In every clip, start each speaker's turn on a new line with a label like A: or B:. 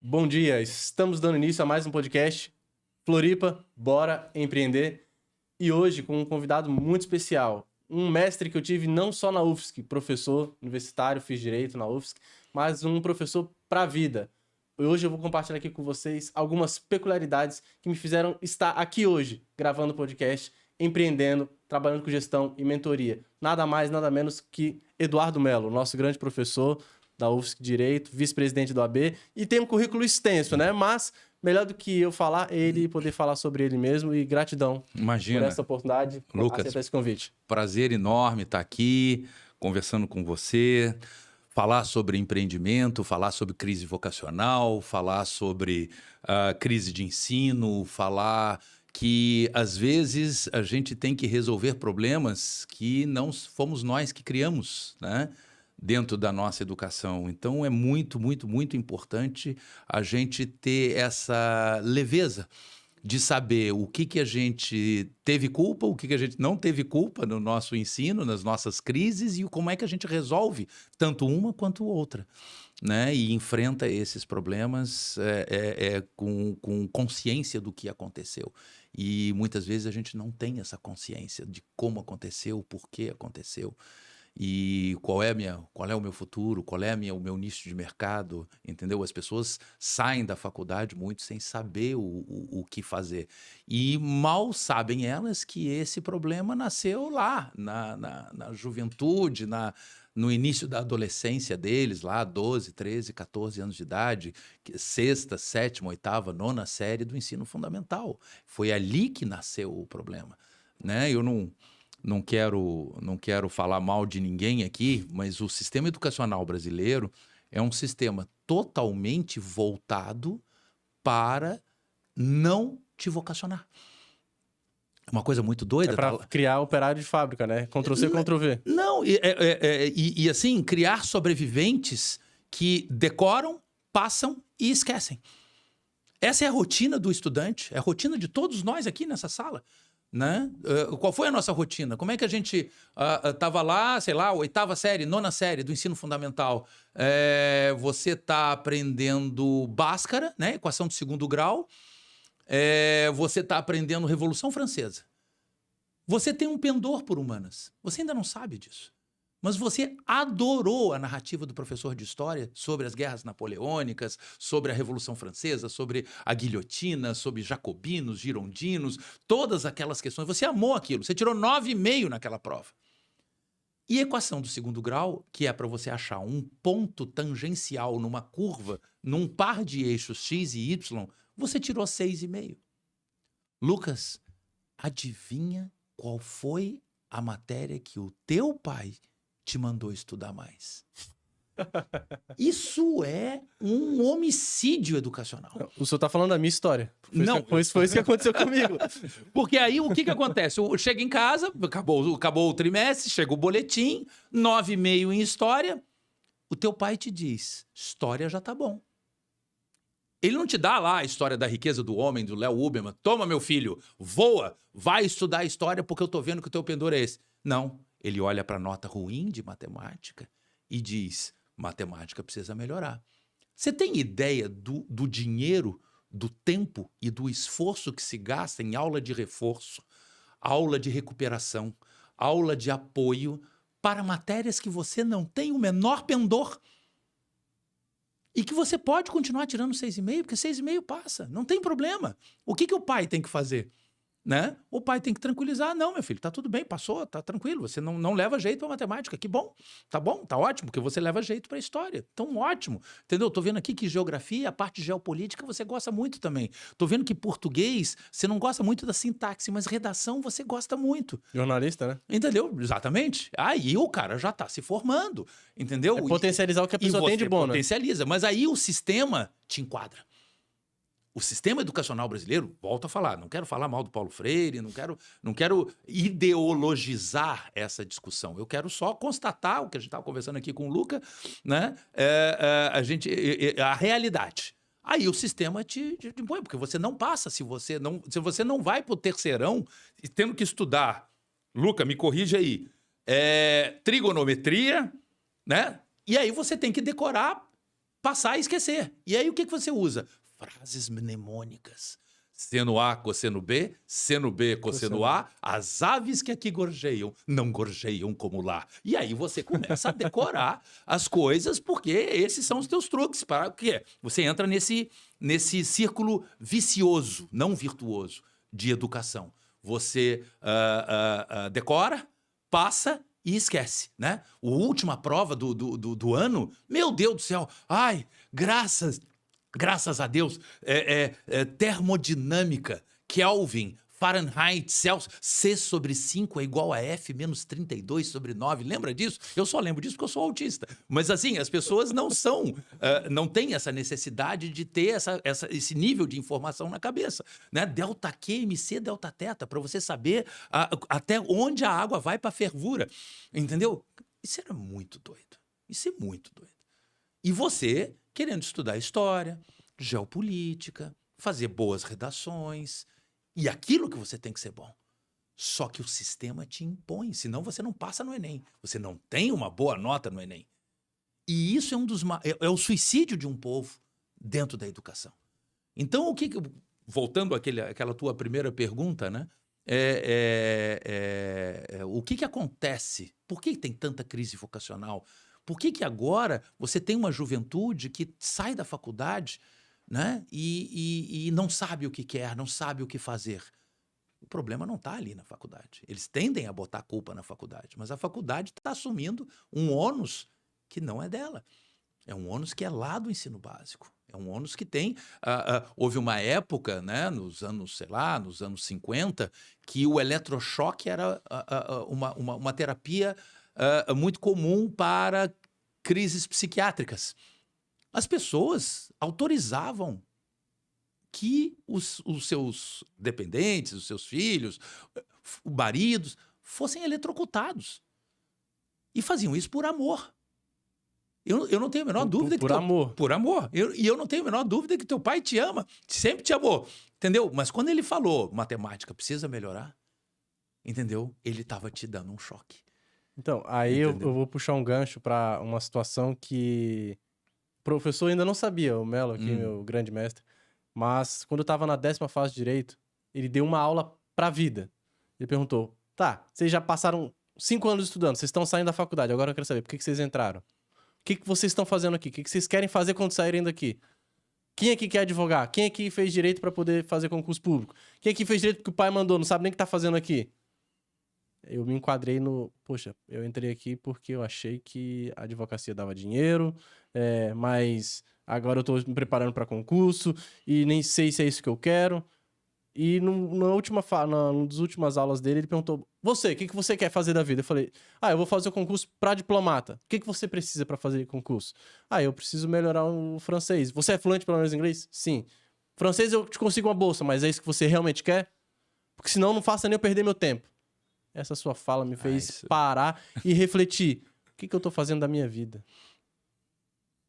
A: Bom dia, estamos dando início a mais um podcast Floripa, bora empreender. E hoje com um convidado muito especial, um mestre que eu tive não só na UFSC, professor universitário, fiz direito na UFSC, mas um professor para a vida. E hoje eu vou compartilhar aqui com vocês algumas peculiaridades que me fizeram estar aqui hoje, gravando o podcast, empreendendo, trabalhando com gestão e mentoria. Nada mais, nada menos que Eduardo Melo, nosso grande professor da UFSC Direito, vice-presidente do AB, e tem um currículo extenso, né? Mas melhor do que eu falar, ele poder falar sobre ele mesmo, e gratidão
B: Imagina,
A: por essa oportunidade, por
B: Lucas,
A: aceitar esse convite.
B: prazer enorme estar aqui, conversando com você, falar sobre empreendimento, falar sobre crise vocacional, falar sobre crise de ensino, falar que, às vezes, a gente tem que resolver problemas que não fomos nós que criamos, né? Dentro da nossa educação. Então, é muito, muito, muito importante a gente ter essa leveza de saber o que a gente teve culpa, o que a gente não teve culpa no nosso ensino, nas nossas crises e como é que a gente resolve tanto uma quanto outra, né? E enfrenta esses problemas com consciência do que aconteceu. E muitas vezes a gente não tem essa consciência de como aconteceu, por que aconteceu. E qual é o meu futuro, qual é o meu nicho de mercado, entendeu? As pessoas saem da faculdade muito sem saber o que fazer. E mal sabem elas que esse problema nasceu lá, na juventude, no início da adolescência deles, lá 12, 13, 14 anos de idade, sexta, sétima, oitava, nona série do ensino fundamental. Foi ali que nasceu o problema, né? Eu não quero falar mal de ninguém aqui, mas o sistema educacional brasileiro é um sistema totalmente voltado para não te vocacionar. É uma coisa muito doida.
A: É para criar operário de fábrica, né? Ctrl-C, Ctrl-V.
B: Não, e assim, criar sobreviventes que decoram, passam e esquecem. Essa é a rotina do estudante, é a rotina de todos nós aqui nessa sala. Né? Qual foi a nossa rotina? Como é que a gente estava lá, sei lá, oitava série, nona série do ensino fundamental? Você está aprendendo Bhaskara, né? Equação de segundo grau. Você está aprendendo Revolução Francesa. Você tem um pendor por humanas. Você ainda não sabe disso. Mas você adorou a narrativa do professor de história sobre as guerras napoleônicas, sobre a Revolução Francesa, sobre a guilhotina, sobre jacobinos, girondinos, todas aquelas questões. Você amou aquilo, você tirou 9,5 naquela prova. E a equação do segundo grau, que é para você achar um ponto tangencial numa curva, num par de eixos x e y, você tirou 6,5. Lucas, adivinha qual foi a matéria que o teu pai te mandou estudar mais? Isso é um homicídio educacional.
A: O senhor tá falando da minha história. Foi isso que aconteceu comigo.
B: Porque aí o que acontece? Chega em casa, acabou o trimestre, chega o boletim, 9,5 em história. O teu pai te diz, história já tá bom. Ele não te dá lá a história da riqueza do homem, do Léo Huberman. Toma, meu filho, voa, vai estudar a história porque eu tô vendo que o teu pendor é esse. Não. Ele olha para a nota ruim de matemática e diz, matemática precisa melhorar. Você tem ideia do dinheiro, do tempo e do esforço que se gasta em aula de reforço, aula de recuperação, aula de apoio para matérias que você não tem o menor pendor? E que você pode continuar tirando 6,5, porque 6,5 passa, não tem problema. O que o pai tem que fazer? Né? O pai tem que tranquilizar. Não, meu filho, tá tudo bem, passou, tá tranquilo. Você não leva jeito pra matemática. Que bom, tá ótimo, porque você leva jeito pra história. Então, ótimo. Entendeu? Tô vendo aqui que geografia, a parte de geopolítica, você gosta muito também. Tô vendo que português, você não gosta muito da sintaxe, mas redação você gosta muito.
A: Jornalista, né?
B: Entendeu? Exatamente. Aí o cara já tá se formando, entendeu?
A: É potencializar o que a pessoa tem de bom, né?
B: Potencializa, mas aí o sistema te enquadra. O sistema educacional brasileiro, volto a falar, não quero falar mal do Paulo Freire, não quero ideologizar essa discussão. Eu quero só constatar o que a gente estava conversando aqui com o Luca, né? A realidade. Aí o sistema te impõe, porque você não passa se você não vai para o terceirão tendo que estudar. Luca, me corrige aí. Trigonometria, né? E aí você tem que decorar passar e esquecer. E aí o que você usa? Frases mnemônicas. Seno A, cosseno B, seno B, cosseno A, as aves que aqui gorjeiam, não gorjeiam como lá. E aí você começa a decorar as coisas, porque esses são os teus truques. Para o quê? Você entra nesse círculo vicioso, não virtuoso, de educação. Você decora, passa e esquece, né? A última prova do ano, meu Deus do céu, ai, graças a Deus, termodinâmica, Kelvin, Fahrenheit, Celsius, C/5 é igual a F menos 32/9. Lembra disso? Eu só lembro disso porque eu sou autista. Mas assim, as pessoas não têm essa necessidade de ter esse nível de informação na cabeça, né? Delta Q, MC, delta teta, para você saber até onde a água vai para fervura, entendeu? Isso era muito doido. Isso é muito doido. E você querendo estudar história, geopolítica, fazer boas redações, e aquilo que você tem que ser bom. Só que o sistema te impõe, senão você não passa no Enem. Você não tem uma boa nota no Enem. E isso é o suicídio de um povo dentro da educação. Então, voltando àquela tua primeira pergunta, né? O que acontece? Por que tem tanta crise vocacional? Por que agora você tem uma juventude que sai da faculdade, né, e não sabe o que quer, não sabe o que fazer? O problema não está ali na faculdade. Eles tendem a botar a culpa na faculdade, mas a faculdade está assumindo um ônus que não é dela. É um ônus que é lá do ensino básico. É um ônus que tem... houve uma época, né, nos anos 50, que o eletrochoque era uma terapia muito comum para crises psiquiátricas. As pessoas autorizavam que os seus dependentes, os seus filhos, maridos, fossem eletrocutados. E faziam isso por amor. Eu não tenho a menor dúvida que...
A: amor.
B: Por amor. E eu não tenho a menor dúvida que teu pai te ama, sempre te amou. Entendeu? Mas quando ele falou, matemática precisa melhorar, entendeu? Ele estava te dando um choque.
A: Então, aí eu vou puxar um gancho para uma situação que o professor ainda não sabia, o Melo aqui, meu grande mestre, mas quando eu estava na 10ª fase de Direito, ele deu uma aula para a vida. Ele perguntou, tá, vocês já passaram 5 anos estudando, vocês estão saindo da faculdade, agora eu quero saber, por que vocês entraram? O que vocês estão fazendo aqui? O que vocês querem fazer quando saírem daqui? Quem aqui quer advogar? Quem aqui fez Direito para poder fazer concurso público? Quem aqui fez Direito porque o pai mandou, não sabe nem o que tá fazendo aqui? Eu me enquadrei poxa, eu entrei aqui porque eu achei que a advocacia dava dinheiro, mas agora eu tô me preparando para concurso e nem sei se é isso que eu quero. E numa das últimas aulas dele, ele perguntou, você, o que você quer fazer da vida? Eu falei, eu vou fazer o concurso para diplomata. O que você precisa para fazer concurso? Eu preciso melhorar o francês. Você é fluente pelo menos em inglês? Sim. Francês eu te consigo uma bolsa, mas é isso que você realmente quer? Porque senão não faça nem eu perder meu tempo. Essa sua fala me fez parar e refletir. O que eu tô fazendo da minha vida?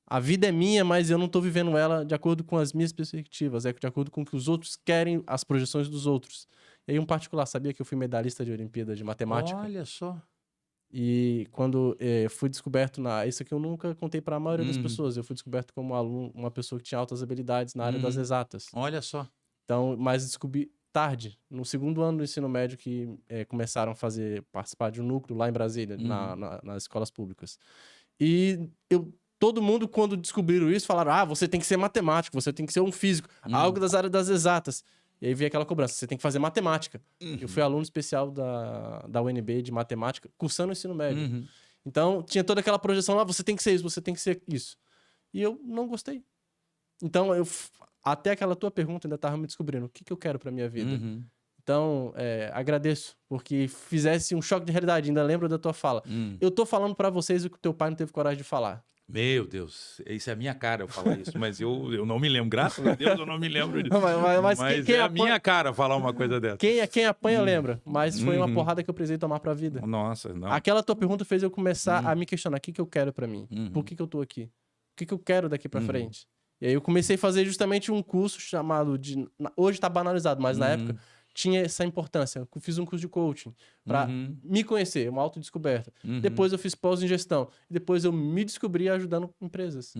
A: A vida é minha, mas eu não tô vivendo ela de acordo com as minhas perspectivas, de acordo com o que os outros querem, as projeções dos outros. E aí, um particular, sabia que eu fui medalhista de Olimpíada de Matemática?
B: Olha só.
A: E quando fui descoberto isso aqui eu nunca contei para a maioria das pessoas. Eu fui descoberto como aluno, uma pessoa que tinha altas habilidades na área das exatas.
B: Olha só.
A: Então, mas descobri tarde, no 2º ano do ensino médio, que começaram a participar de um núcleo lá em Brasília, nas escolas públicas. E todo mundo, quando descobriram isso, falaram, você tem que ser matemático, você tem que ser um físico, algo das áreas das exatas. E aí veio aquela cobrança, você tem que fazer matemática. Eu fui aluno especial da UNB de matemática, cursando o ensino médio. Então, tinha toda aquela projeção lá, você tem que ser isso, você tem que ser isso. E eu não gostei. Então, até aquela tua pergunta, ainda estava me descobrindo o que eu quero para minha vida. Então, agradeço, porque fizesse um choque de realidade, ainda lembro da tua fala. Eu tô falando para vocês o que o teu pai não teve coragem de falar.
B: Meu Deus, isso é a minha cara eu falar isso, mas eu não me lembro, graças a Deus eu não me lembro disso.
A: Mas quem
B: é a minha cara falar uma coisa dessa.
A: Quem apanha lembra, mas foi uma porrada que eu precisei tomar pra vida.
B: Nossa, não.
A: Aquela tua pergunta fez eu começar a me questionar, o que eu quero pra mim? Por que eu tô aqui? O que eu quero daqui pra frente? E aí eu comecei a fazer justamente um curso chamado hoje tá banalizado, mas na época tinha essa importância. Eu fiz um curso de coaching para me conhecer, uma autodescoberta. Depois eu fiz pós em gestão. E depois eu me descobri ajudando empresas.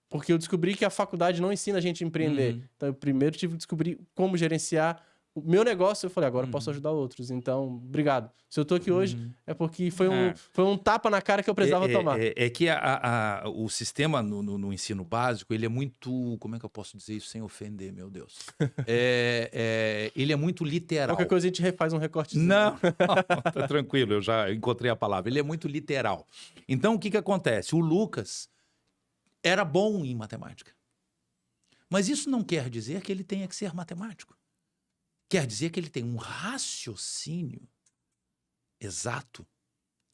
A: Porque eu descobri que a faculdade não ensina a gente a empreender. Então, eu primeiro tive que descobrir como gerenciar o meu negócio. Eu falei, agora eu posso ajudar outros. Então, obrigado. Se eu tô aqui hoje, é porque foi um tapa na cara que eu precisava tomar.
B: É que o sistema no ensino básico, ele é muito... Como é que eu posso dizer isso sem ofender, meu Deus? Ele é muito literal.
A: Qualquer coisa a gente refaz um recortezinho.
B: Não, tá tranquilo, eu já encontrei a palavra. Ele é muito literal. Então, o que acontece? O Lucas era bom em matemática. Mas isso não quer dizer que ele tenha que ser matemático. Quer dizer que ele tem um raciocínio exato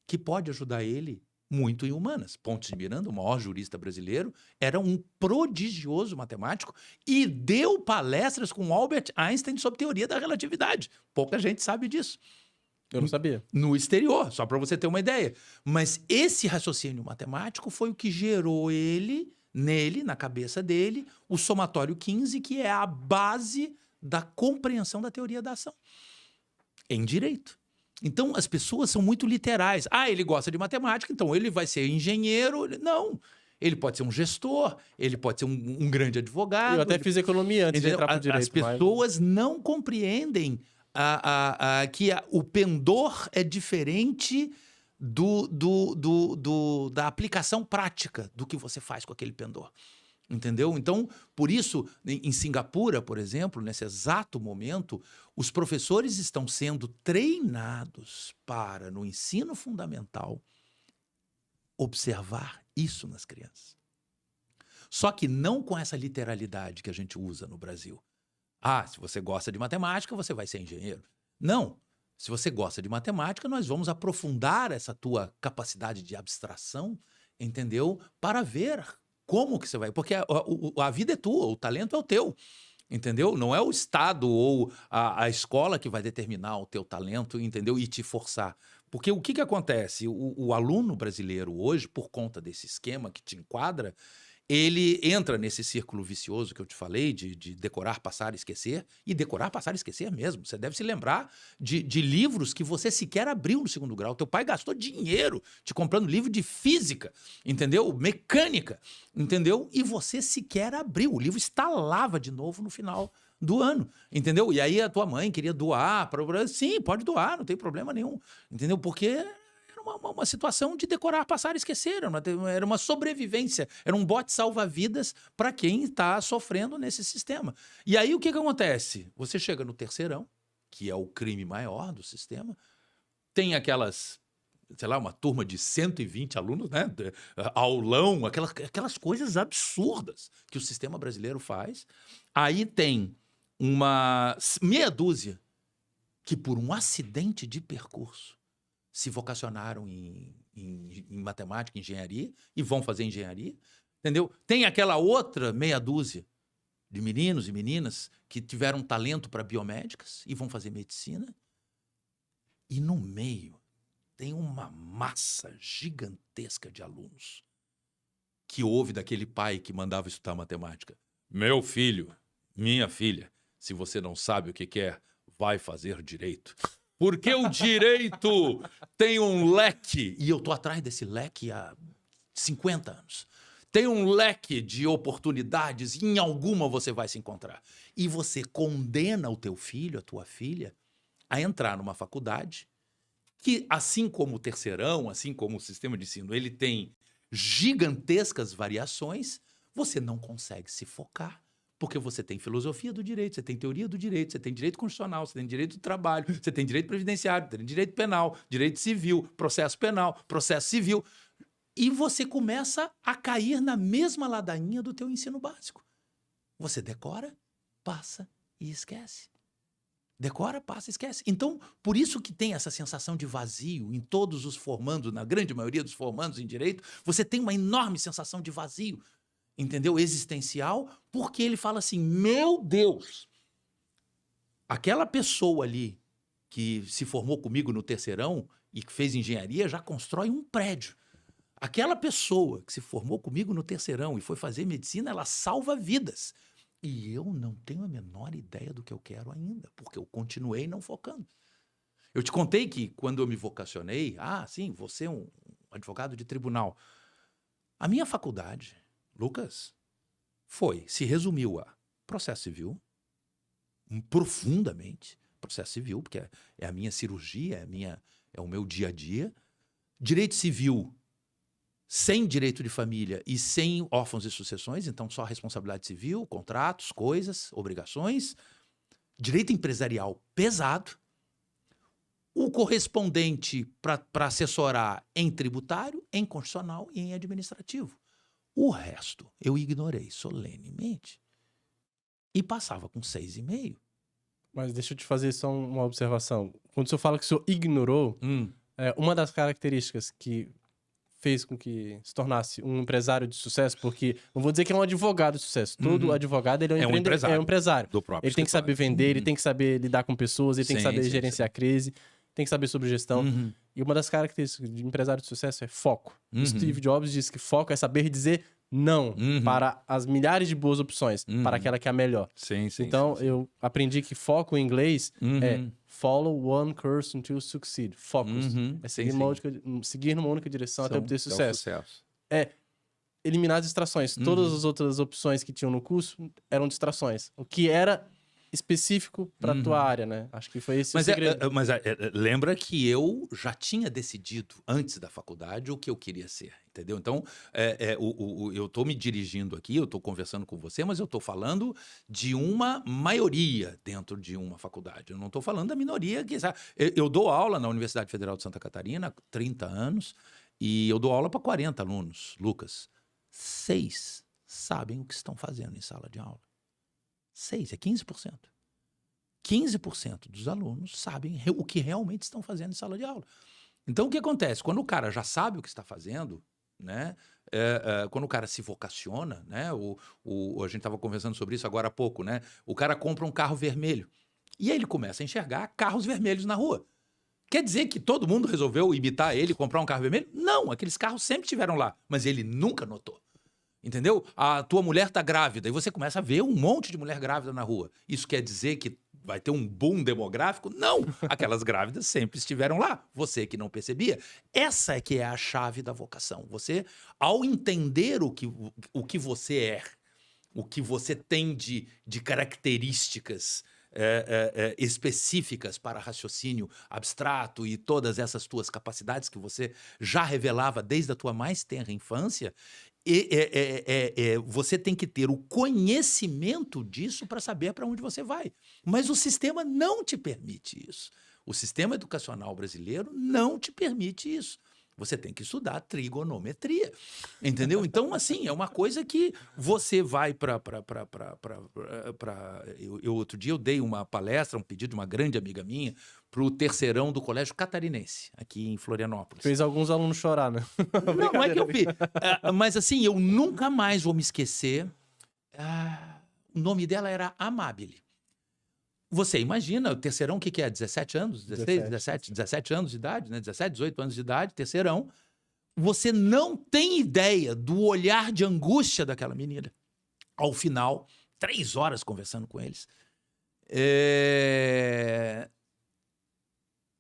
B: que pode ajudar ele muito em humanas. Pontes de Miranda, o maior jurista brasileiro, era um prodigioso matemático e deu palestras com Albert Einstein sobre teoria da relatividade. Pouca gente sabe disso.
A: Eu não sabia.
B: No exterior, só para você ter uma ideia. Mas esse raciocínio matemático foi o que gerou nele, na cabeça dele, o somatório 15, que é a base da compreensão da teoria da ação em direito. Então, as pessoas são muito literais. Ah, ele gosta de matemática, então ele vai ser engenheiro. Não. Ele pode ser um gestor, ele pode ser um grande advogado.
A: Eu até fiz economia antes de entrar para o direito.
B: As pessoas não compreendem que o pendor é diferente da aplicação prática do que você faz com aquele pendor. Entendeu? Então, por isso, em Singapura, por exemplo, nesse exato momento, os professores estão sendo treinados para, no ensino fundamental, observar isso nas crianças. Só que não com essa literalidade que a gente usa no Brasil. Ah, se você gosta de matemática, você vai ser engenheiro. Não. Se você gosta de matemática, nós vamos aprofundar essa tua capacidade de abstração, entendeu? Para ver como que você vai... Porque a vida é tua, o talento é o teu, entendeu? Não é o Estado ou a escola que vai determinar o teu talento, entendeu? E te forçar. Porque o que acontece? O aluno brasileiro hoje, por conta desse esquema que te enquadra, ele entra nesse círculo vicioso que eu te falei, de decorar, passar e esquecer, e decorar, passar e esquecer mesmo. Você deve se lembrar de livros que você sequer abriu no segundo grau. Teu pai gastou dinheiro te comprando livro de física, entendeu? Mecânica, entendeu? E você sequer abriu. O livro estalava de novo no final do ano, entendeu? E aí a tua mãe queria doar para... Sim, pode doar, não tem problema nenhum, entendeu? Porque... Uma situação de decorar, passar e esquecer. Era uma sobrevivência. Era um bote salva-vidas para quem está sofrendo nesse sistema. E aí o que acontece? Você chega no terceirão, que é o crime maior do sistema, tem aquelas, sei lá, uma turma de 120 alunos, né? Aulão, aquelas coisas absurdas que o sistema brasileiro faz. Aí tem uma meia dúzia que, por um acidente de percurso, se vocacionaram em matemática, engenharia, e vão fazer engenharia, entendeu? Tem aquela outra meia dúzia de meninos e meninas que tiveram talento para biomédicas e vão fazer medicina. E no meio tem uma massa gigantesca de alunos que ouve daquele pai que mandava estudar matemática. Meu filho, minha filha, se você não sabe o que quer, vai fazer direito. Porque o direito tem um leque, e eu estou atrás desse leque há 50 anos. Tem um leque de oportunidades, e em alguma você vai se encontrar. E você condena o teu filho, a tua filha, a entrar numa faculdade que, assim como o terceirão, assim como o sistema de ensino, ele tem gigantescas variações, você não consegue se focar. Porque você tem filosofia do direito, você tem teoria do direito, você tem direito constitucional, você tem direito do trabalho, você tem direito previdenciário, você tem direito penal, direito civil, processo penal, processo civil. E você começa a cair na mesma ladainha do teu ensino básico. Você decora, passa e esquece. Decora, passa e esquece. Então, por isso que tem essa sensação de vazio em todos os formandos, na grande maioria dos formandos em direito, você tem uma enorme sensação de vazio, entendeu? Existencial, porque ele fala assim, meu Deus, aquela pessoa ali que se formou comigo no terceirão e que fez engenharia já constrói um prédio. Aquela pessoa que se formou comigo no terceirão e foi fazer medicina, ela salva vidas. E eu não tenho a menor ideia do que eu quero ainda, porque eu continuei não focando. Eu te contei que quando eu me vocacionei, sim, você é um advogado de tribunal. A minha faculdade, Lucas, se resumiu a processo civil, profundamente, processo civil, porque é a minha cirurgia, é o meu dia a dia. Direito civil sem direito de família e sem órfãos e sucessões, então só responsabilidade civil, contratos, coisas, obrigações. Direito empresarial pesado. O correspondente para assessorar em tributário, em constitucional e em administrativo. O resto eu ignorei solenemente e passava com 6,5.
A: Mas deixa eu te fazer só uma observação. Quando o senhor fala que o senhor ignorou, uma das características que fez com que se tornasse um empresário de sucesso, porque não vou dizer que é um advogado de sucesso. Todo advogado ele é um empresário.
B: Do próprio
A: ele tem que saber vender, ele tem que saber lidar com pessoas, ele tem que saber gerenciar a crise, tem que saber sobre gestão. E uma das características de empresário de sucesso é foco. O Steve Jobs disse que foco é saber dizer não para as milhares de boas opções, para aquela que é a melhor. Então, eu aprendi que foco em inglês é follow one course until succeed. Focus. É seguir numa única direção até obter sucesso. É eliminar as distrações. Todas as outras opções que tinham no curso eram distrações. O que era específico para a tua área, né? Acho que foi esse o segredo.
B: Mas lembra que eu já tinha decidido antes da faculdade o que eu queria ser, entendeu? Então, eu estou me dirigindo aqui, eu estou conversando com você, mas eu estou falando de uma maioria dentro de uma faculdade. Eu não estou falando da minoria. Eu dou aula na Universidade Federal de Santa Catarina há 30 anos e eu dou aula para 40 alunos, Lucas. 6 sabem o que estão fazendo em sala de aula. 6, é 15%. 15% dos alunos sabem o que realmente estão fazendo em sala de aula. Então, o que acontece? Quando o cara já sabe o que está fazendo, né? Quando o cara se vocaciona, né? A gente estava conversando sobre isso agora há pouco, né? O cara compra um carro vermelho e aí ele começa a enxergar carros vermelhos na rua. Quer dizer que todo mundo resolveu imitar ele e comprar um carro vermelho? Não, aqueles carros sempre estiveram lá, mas ele nunca notou. Entendeu? A tua mulher tá grávida e você começa a ver um monte de mulher grávida na rua. Isso quer dizer que vai ter um boom demográfico? Não! Aquelas grávidas sempre estiveram lá. Você que não percebia. Essa é que é a chave da vocação. Você, ao entender o que você é, o que você tem de características específicas para raciocínio abstrato e todas essas tuas capacidades que você já revelava desde a tua mais tenra infância, você tem que ter o conhecimento disso para saber para onde você vai. Mas o sistema não te permite isso. O sistema educacional brasileiro não te permite isso. Você tem que estudar trigonometria, entendeu? Então, assim, é uma coisa que você vai outro dia eu dei uma palestra, um pedido de uma grande amiga minha, para o terceirão do Colégio Catarinense, aqui em Florianópolis.
A: Fez alguns alunos chorar, né?
B: Não é que eu vi. Mas, assim, eu nunca mais vou me esquecer. O nome dela era Amabile. Você imagina, o terceirão, o que é? 17 anos? 17 anos de idade, né? 17, 18 anos de idade, terceirão. Você não tem ideia do olhar de angústia daquela menina. Ao final, 3 horas conversando com eles.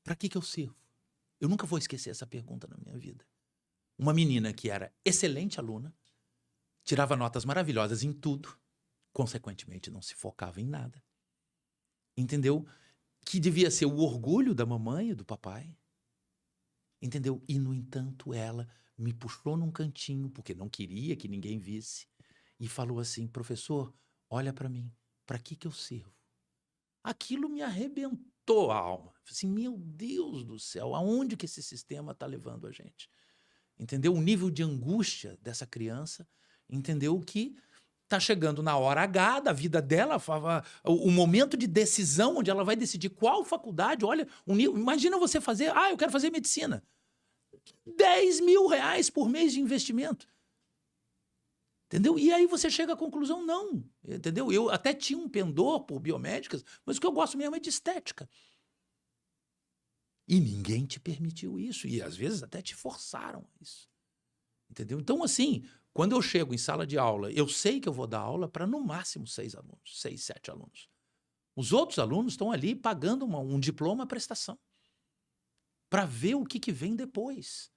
B: Para que eu sirvo? Eu nunca vou esquecer essa pergunta na minha vida. Uma menina que era excelente aluna, tirava notas maravilhosas em tudo, consequentemente não se focava em nada. Entendeu? Que devia ser o orgulho da mamãe e do papai. Entendeu? E, no entanto, ela me puxou num cantinho, porque não queria que ninguém visse, e falou assim: professor, olha para mim, para que eu sirvo? Aquilo me arrebentou a alma. Assim, meu Deus do céu, aonde que esse sistema está levando a gente? Entendeu? O nível de angústia dessa criança, entendeu? Que está chegando na hora H da vida dela, o momento de decisão, onde ela vai decidir qual faculdade. Olha, imagina você fazer, eu quero fazer medicina. 10 mil reais por mês de investimento. Entendeu? E aí você chega à conclusão, não. Entendeu? Eu até tinha um pendor por biomédicas, mas o que eu gosto mesmo é de estética. E ninguém te permitiu isso. E às vezes até te forçaram a isso. Entendeu? Então, assim, quando eu chego em sala de aula, eu sei que eu vou dar aula para no máximo 6 alunos, 6, 7 alunos. Os outros alunos estão ali pagando um diploma prestação para ver o que vem depois.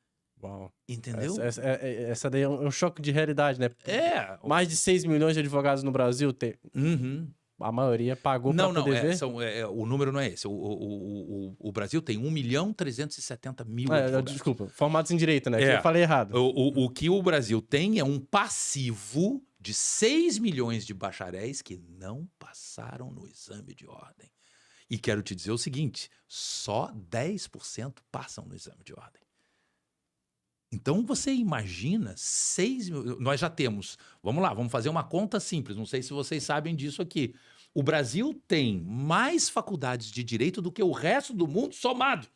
A: Uau.
B: Entendeu?
A: Essa daí é um choque de realidade, né?
B: É.
A: Mais de 6 milhões de advogados no Brasil,
B: Uhum.
A: a maioria pagou para poder ver?
B: O número não é esse. O Brasil tem 1.370.000 advogados.
A: Desculpa, formados em direito, né? Que eu falei errado.
B: O que o Brasil tem é um passivo de 6 milhões de bacharéis que não passaram no exame de ordem. E quero te dizer o seguinte, só 10% passam no exame de ordem. Então, você imagina 6 mil... Nós já temos... Vamos lá, vamos fazer uma conta simples. Não sei se vocês sabem disso aqui. O Brasil tem mais faculdades de direito do que o resto do mundo somado.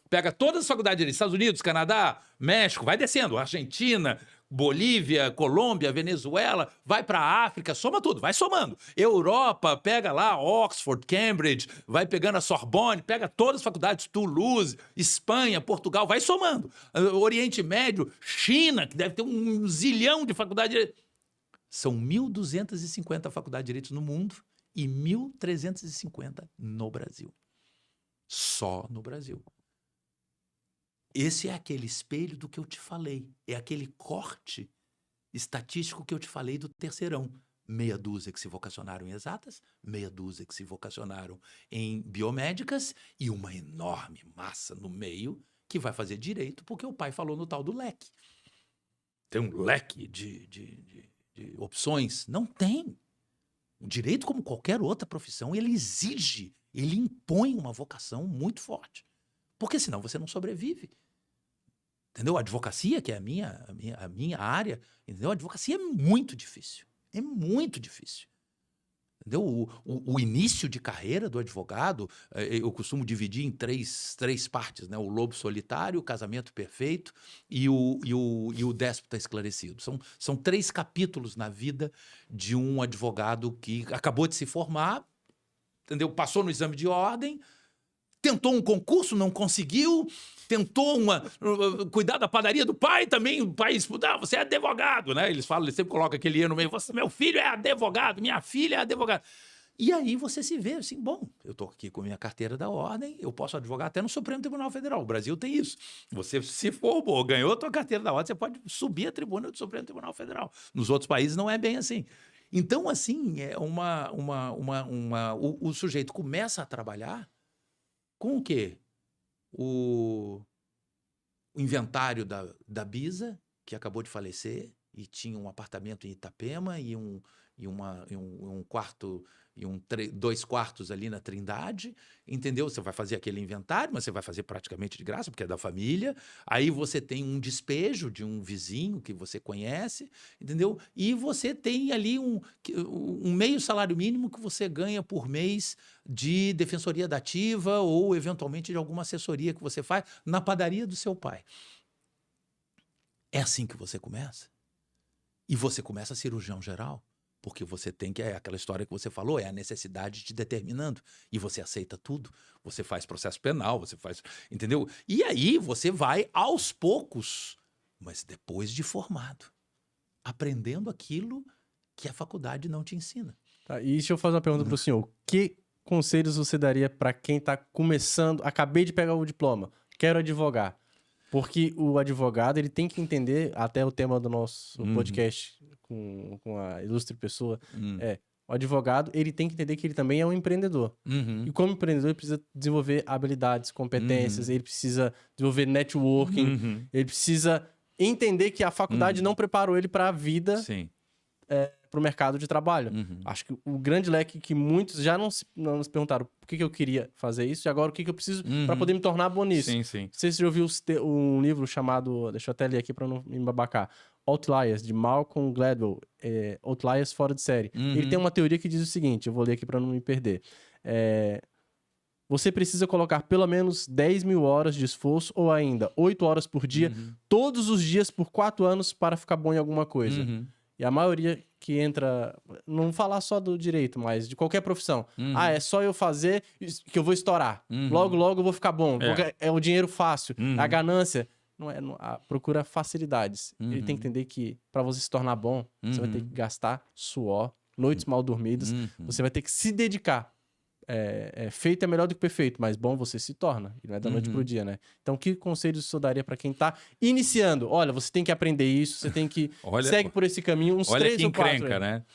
B: Pega todas as faculdades de direito, Estados Unidos, Canadá, México, vai descendo, Argentina, Bolívia, Colômbia, Venezuela, vai para a África, soma tudo, vai somando. Europa, pega lá Oxford, Cambridge, vai pegando a Sorbonne, pega todas as faculdades, Toulouse, Espanha, Portugal, vai somando. Oriente Médio, China, que deve ter um zilhão de faculdades de direito. São 1.250 faculdades de direito no mundo e 1.350 no Brasil. Só no Brasil. Esse é aquele espelho do que eu te falei. É aquele corte estatístico que eu te falei do terceirão. Meia dúzia que se vocacionaram em exatas, meia dúzia que se vocacionaram em biomédicas e uma enorme massa no meio que vai fazer direito porque o pai falou no tal do leque. Tem um leque de opções? Não tem. O direito, como qualquer outra profissão, ele exige, ele impõe uma vocação muito forte. Porque senão você não sobrevive. Entendeu? A advocacia, que é a minha área, entendeu? A advocacia é muito difícil. É muito difícil. Entendeu? O início de carreira do advogado, eu costumo dividir em três partes, né? O lobo solitário, o casamento perfeito e o déspota esclarecido. São 3 capítulos na vida de um advogado que acabou de se formar, entendeu? Passou no exame de ordem, tentou um concurso, não conseguiu, tentou cuidar da padaria do pai também, o pai disputar, você é advogado, né? Eles sempre colocam aquele E no meio, meu filho é advogado, minha filha é advogada. E aí você se vê assim, bom, eu tô aqui com a minha carteira da ordem, eu posso advogar até no Supremo Tribunal Federal, o Brasil tem isso. Você se formou, ganhou a tua carteira da ordem, você pode subir a tribuna do Supremo Tribunal Federal. Nos outros países não é bem assim. Então, assim, o sujeito começa a trabalhar com o quê? O inventário da Bisa, que acabou de falecer, e tinha um apartamento em Itapema e um quarto e 2 quartos ali na Trindade, entendeu? Você vai fazer aquele inventário, mas você vai fazer praticamente de graça, porque é da família. Aí você tem um despejo de um vizinho que você conhece, entendeu? E você tem ali um meio salário mínimo que você ganha por mês de defensoria dativa ou, eventualmente, de alguma assessoria que você faz na padaria do seu pai. É assim que você começa. E você começa cirurgião geral. Porque você tem que, aquela história que você falou, é a necessidade te determinando. E você aceita tudo. Você faz processo penal, você faz... Entendeu? E aí você vai aos poucos, mas depois de formado, aprendendo aquilo que a faculdade não te ensina.
A: Tá, e deixa eu fazer uma pergunta para o senhor. Que conselhos você daria para quem está começando, acabei de pegar o diploma, quero advogar? Porque o advogado, ele tem que entender, até o tema do nosso podcast com a ilustre pessoa, o advogado, ele tem que entender que ele também é um empreendedor. E como empreendedor, ele precisa desenvolver habilidades, competências, ele precisa desenvolver networking, ele precisa entender que a faculdade não preparou ele para a vida, para o mercado de trabalho. Acho que o grande leque que muitos já não se perguntaram por que eu queria fazer isso e agora o que eu preciso para poder me tornar bom nisso. Não sei se você já ouviu um livro chamado, deixa eu até ler aqui para não me babacar, Outliers, de Malcolm Gladwell, Outliers fora de série. Ele tem uma teoria que diz o seguinte, eu vou ler aqui para não me perder. Você precisa colocar pelo menos 10 mil horas de esforço ou ainda 8 horas por dia, todos os dias por 4 anos para ficar bom em alguma coisa. E a maioria que entra, não falar só do direito, mas de qualquer profissão. É só eu fazer que eu vou estourar. Logo, logo eu vou ficar bom. É o dinheiro fácil. A ganância procura facilidades. Ele tem que entender que para você se tornar bom, você vai ter que gastar suor, noites mal dormidas. Você vai ter que se dedicar feito é melhor do que perfeito, mas bom você se torna. E não é da noite pro dia, né? Então, que conselhos o senhor daria pra quem tá iniciando? Olha, você tem que aprender isso, você tem que... Segue por esse caminho, uns 3 ou 4.
B: Encrenca, né?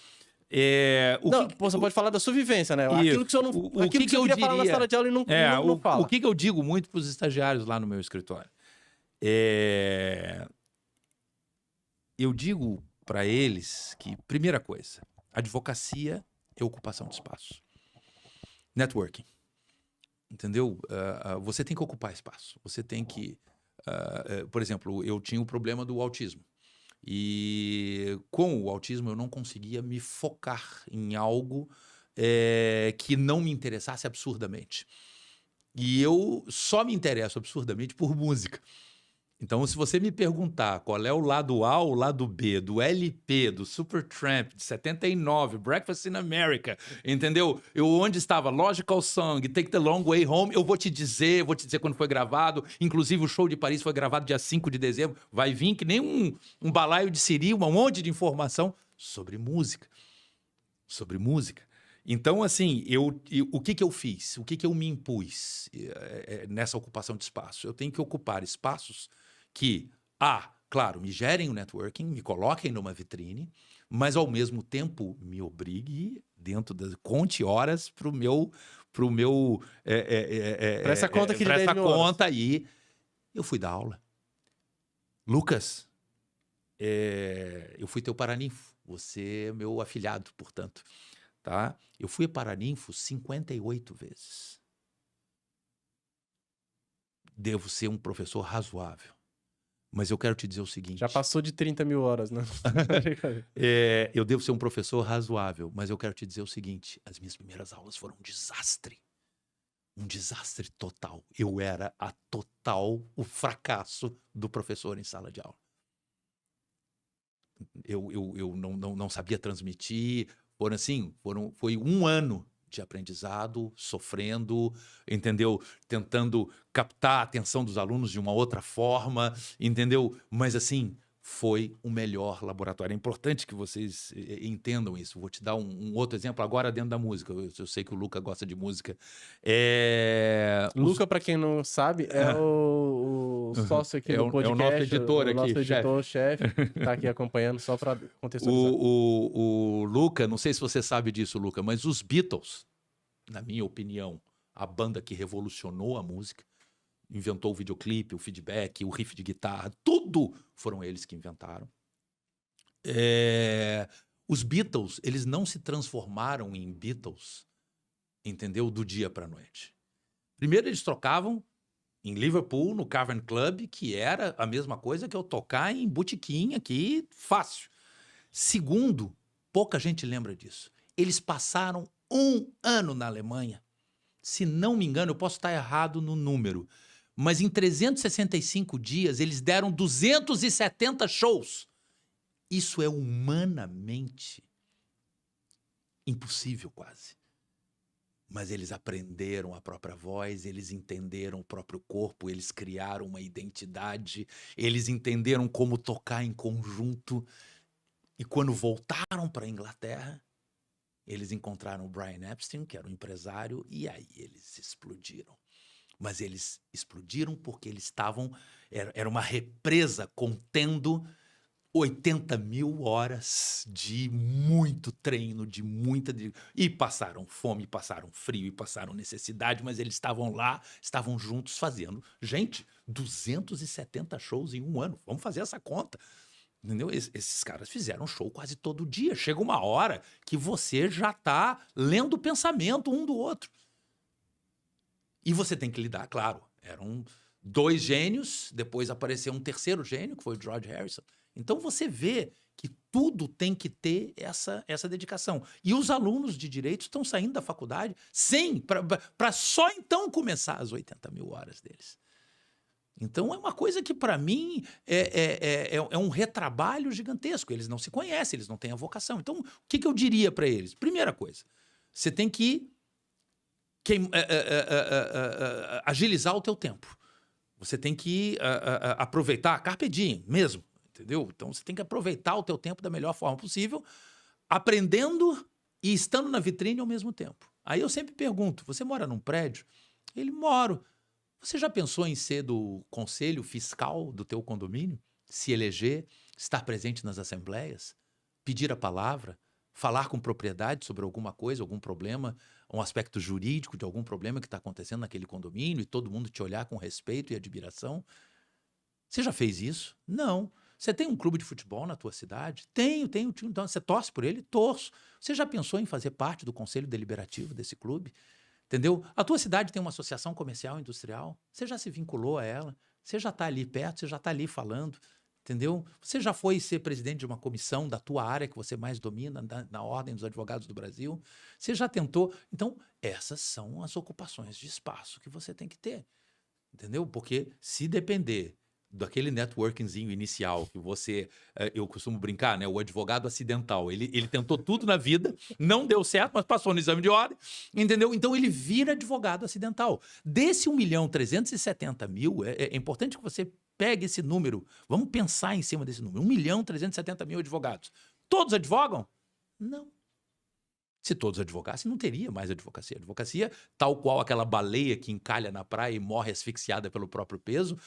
A: Você pode falar da sua vivência, né? Aquilo que o senhor não... aquilo que eu queria falar na sala de aula e não fala.
B: O que eu digo muito pros estagiários lá no meu escritório? Eu digo para eles que, primeira coisa, advocacia é ocupação de espaço. Networking. Entendeu? Você tem que ocupar espaço. Você tem que... por exemplo, eu tinha o problema do autismo. E com o autismo eu não conseguia me focar em algo que não me interessasse absurdamente. E eu só me interesso absurdamente por música. Então, se você me perguntar qual é o lado A ou o lado B do LP, do Supertramp, de 79, Breakfast in America, entendeu? Onde estava Logical Song, Take the Long Way Home, eu vou te dizer quando foi gravado. Inclusive, o show de Paris foi gravado dia 5 de dezembro. Vai vir que nem um balaio de siri, um monte de informação sobre música. Sobre música. Então, assim, o que eu fiz? O que eu me impus nessa ocupação de espaço? Eu tenho que ocupar espaços que, claro, me gerem o networking, me coloquem numa vitrine, mas ao mesmo tempo me obrigue conte horas para
A: essa conta que
B: para essa conta
A: horas.
B: aí. Eu fui dar aula. Lucas, eu fui teu paraninfo, você é meu afilhado, portanto. Tá? Eu fui paraninfo 58 vezes. Devo ser um professor razoável. Mas eu quero te dizer o seguinte...
A: Já passou de 30 mil horas, né?
B: Eu devo ser um professor razoável, mas eu quero te dizer o seguinte... As minhas primeiras aulas foram um desastre. Um desastre total. Eu era o fracasso do professor em sala de aula. Eu não sabia transmitir... Foi um ano de aprendizado, sofrendo, entendeu? Tentando captar a atenção dos alunos de uma outra forma, entendeu? Mas, assim, foi o melhor laboratório. É importante que vocês entendam isso. Vou te dar um outro exemplo agora dentro da música. Eu sei que o Luca gosta de música.
A: Luca, para quem não sabe, é o sócio aqui do podcast.
B: É o nosso editor aqui,
A: nosso editor-chefe, que tá aqui acompanhando só para contextualizar.
B: O Luca, não sei se você sabe disso, Luca, mas os Beatles, na minha opinião, a banda que revolucionou a música, inventou o videoclipe, o feedback, o riff de guitarra, tudo foram eles que inventaram. Os Beatles, eles não se transformaram em Beatles, entendeu? Do dia para a noite. Primeiro eles tocavam em Liverpool, no Cavern Club, que era a mesma coisa que eu tocar em botequim aqui, fácil. Segundo, pouca gente lembra disso. Eles passaram 1 ano na Alemanha. Se não me engano, eu posso estar errado no número, mas em 365 dias eles deram 270 shows. Isso é humanamente impossível quase. Mas eles aprenderam a própria voz, eles entenderam o próprio corpo, eles criaram uma identidade, eles entenderam como tocar em conjunto. E quando voltaram para a Inglaterra, eles encontraram o Brian Epstein, que era um empresário, e aí eles explodiram. Mas eles explodiram porque eles estavam... Era uma represa contendo 80 mil horas de muito treino, e passaram fome, passaram frio, e passaram necessidade, mas eles estavam lá, estavam juntos fazendo. Gente, 270 shows em 1 ano. Vamos fazer essa conta. Entendeu? Esses caras fizeram show quase todo dia. Chega uma hora que você já está lendo o pensamento um do outro. E você tem que lidar, claro. Eram 2 gênios, depois apareceu um terceiro gênio, que foi o George Harrison. Então você vê que tudo tem que ter essa dedicação. E os alunos de direito estão saindo da faculdade para só então começar as 80 mil horas deles. Então é uma coisa que para mim é um retrabalho gigantesco. Eles não se conhecem, eles não têm a vocação. Então o que eu diria para eles? Primeira coisa, você tem que agilizar o teu tempo. Você tem que aproveitar, carpe diem mesmo. Entendeu? Então você tem que aproveitar o teu tempo da melhor forma possível, aprendendo e estando na vitrine ao mesmo tempo. Aí eu sempre pergunto, você mora num prédio? Ele, moro. Você já pensou em ser do conselho fiscal do teu condomínio? Se eleger, estar presente nas assembleias, pedir a palavra, falar com propriedade sobre alguma coisa, algum problema, um aspecto jurídico de algum problema que está acontecendo naquele condomínio e todo mundo te olhar com respeito e admiração? Você já fez isso? Não. Você tem um clube de futebol na tua cidade? Tenho. Então, você torce por ele? Torço. Você já pensou em fazer parte do conselho deliberativo desse clube? Entendeu? A tua cidade tem uma associação comercial e industrial? Você já se vinculou a ela? Você já está ali perto? Você já está ali falando? Entendeu? Você já foi ser presidente de uma comissão da tua área que você mais domina, na Ordem dos Advogados do Brasil? Você já tentou? Então, essas são as ocupações de espaço que você tem que ter. Entendeu? Porque se depender daquele networkingzinho inicial que você, eu costumo brincar, né? O advogado acidental. Ele tentou tudo na vida, não deu certo, mas passou no exame de ordem, entendeu? Então ele vira advogado acidental. Desse 1.370.000, é importante que você pegue esse número, vamos pensar em cima desse número, 1.370.000 advogados. Todos advogam? Não. Se todos advogassem, não teria mais advocacia. Advocacia, tal qual aquela baleia que encalha na praia e morre asfixiada pelo próprio peso,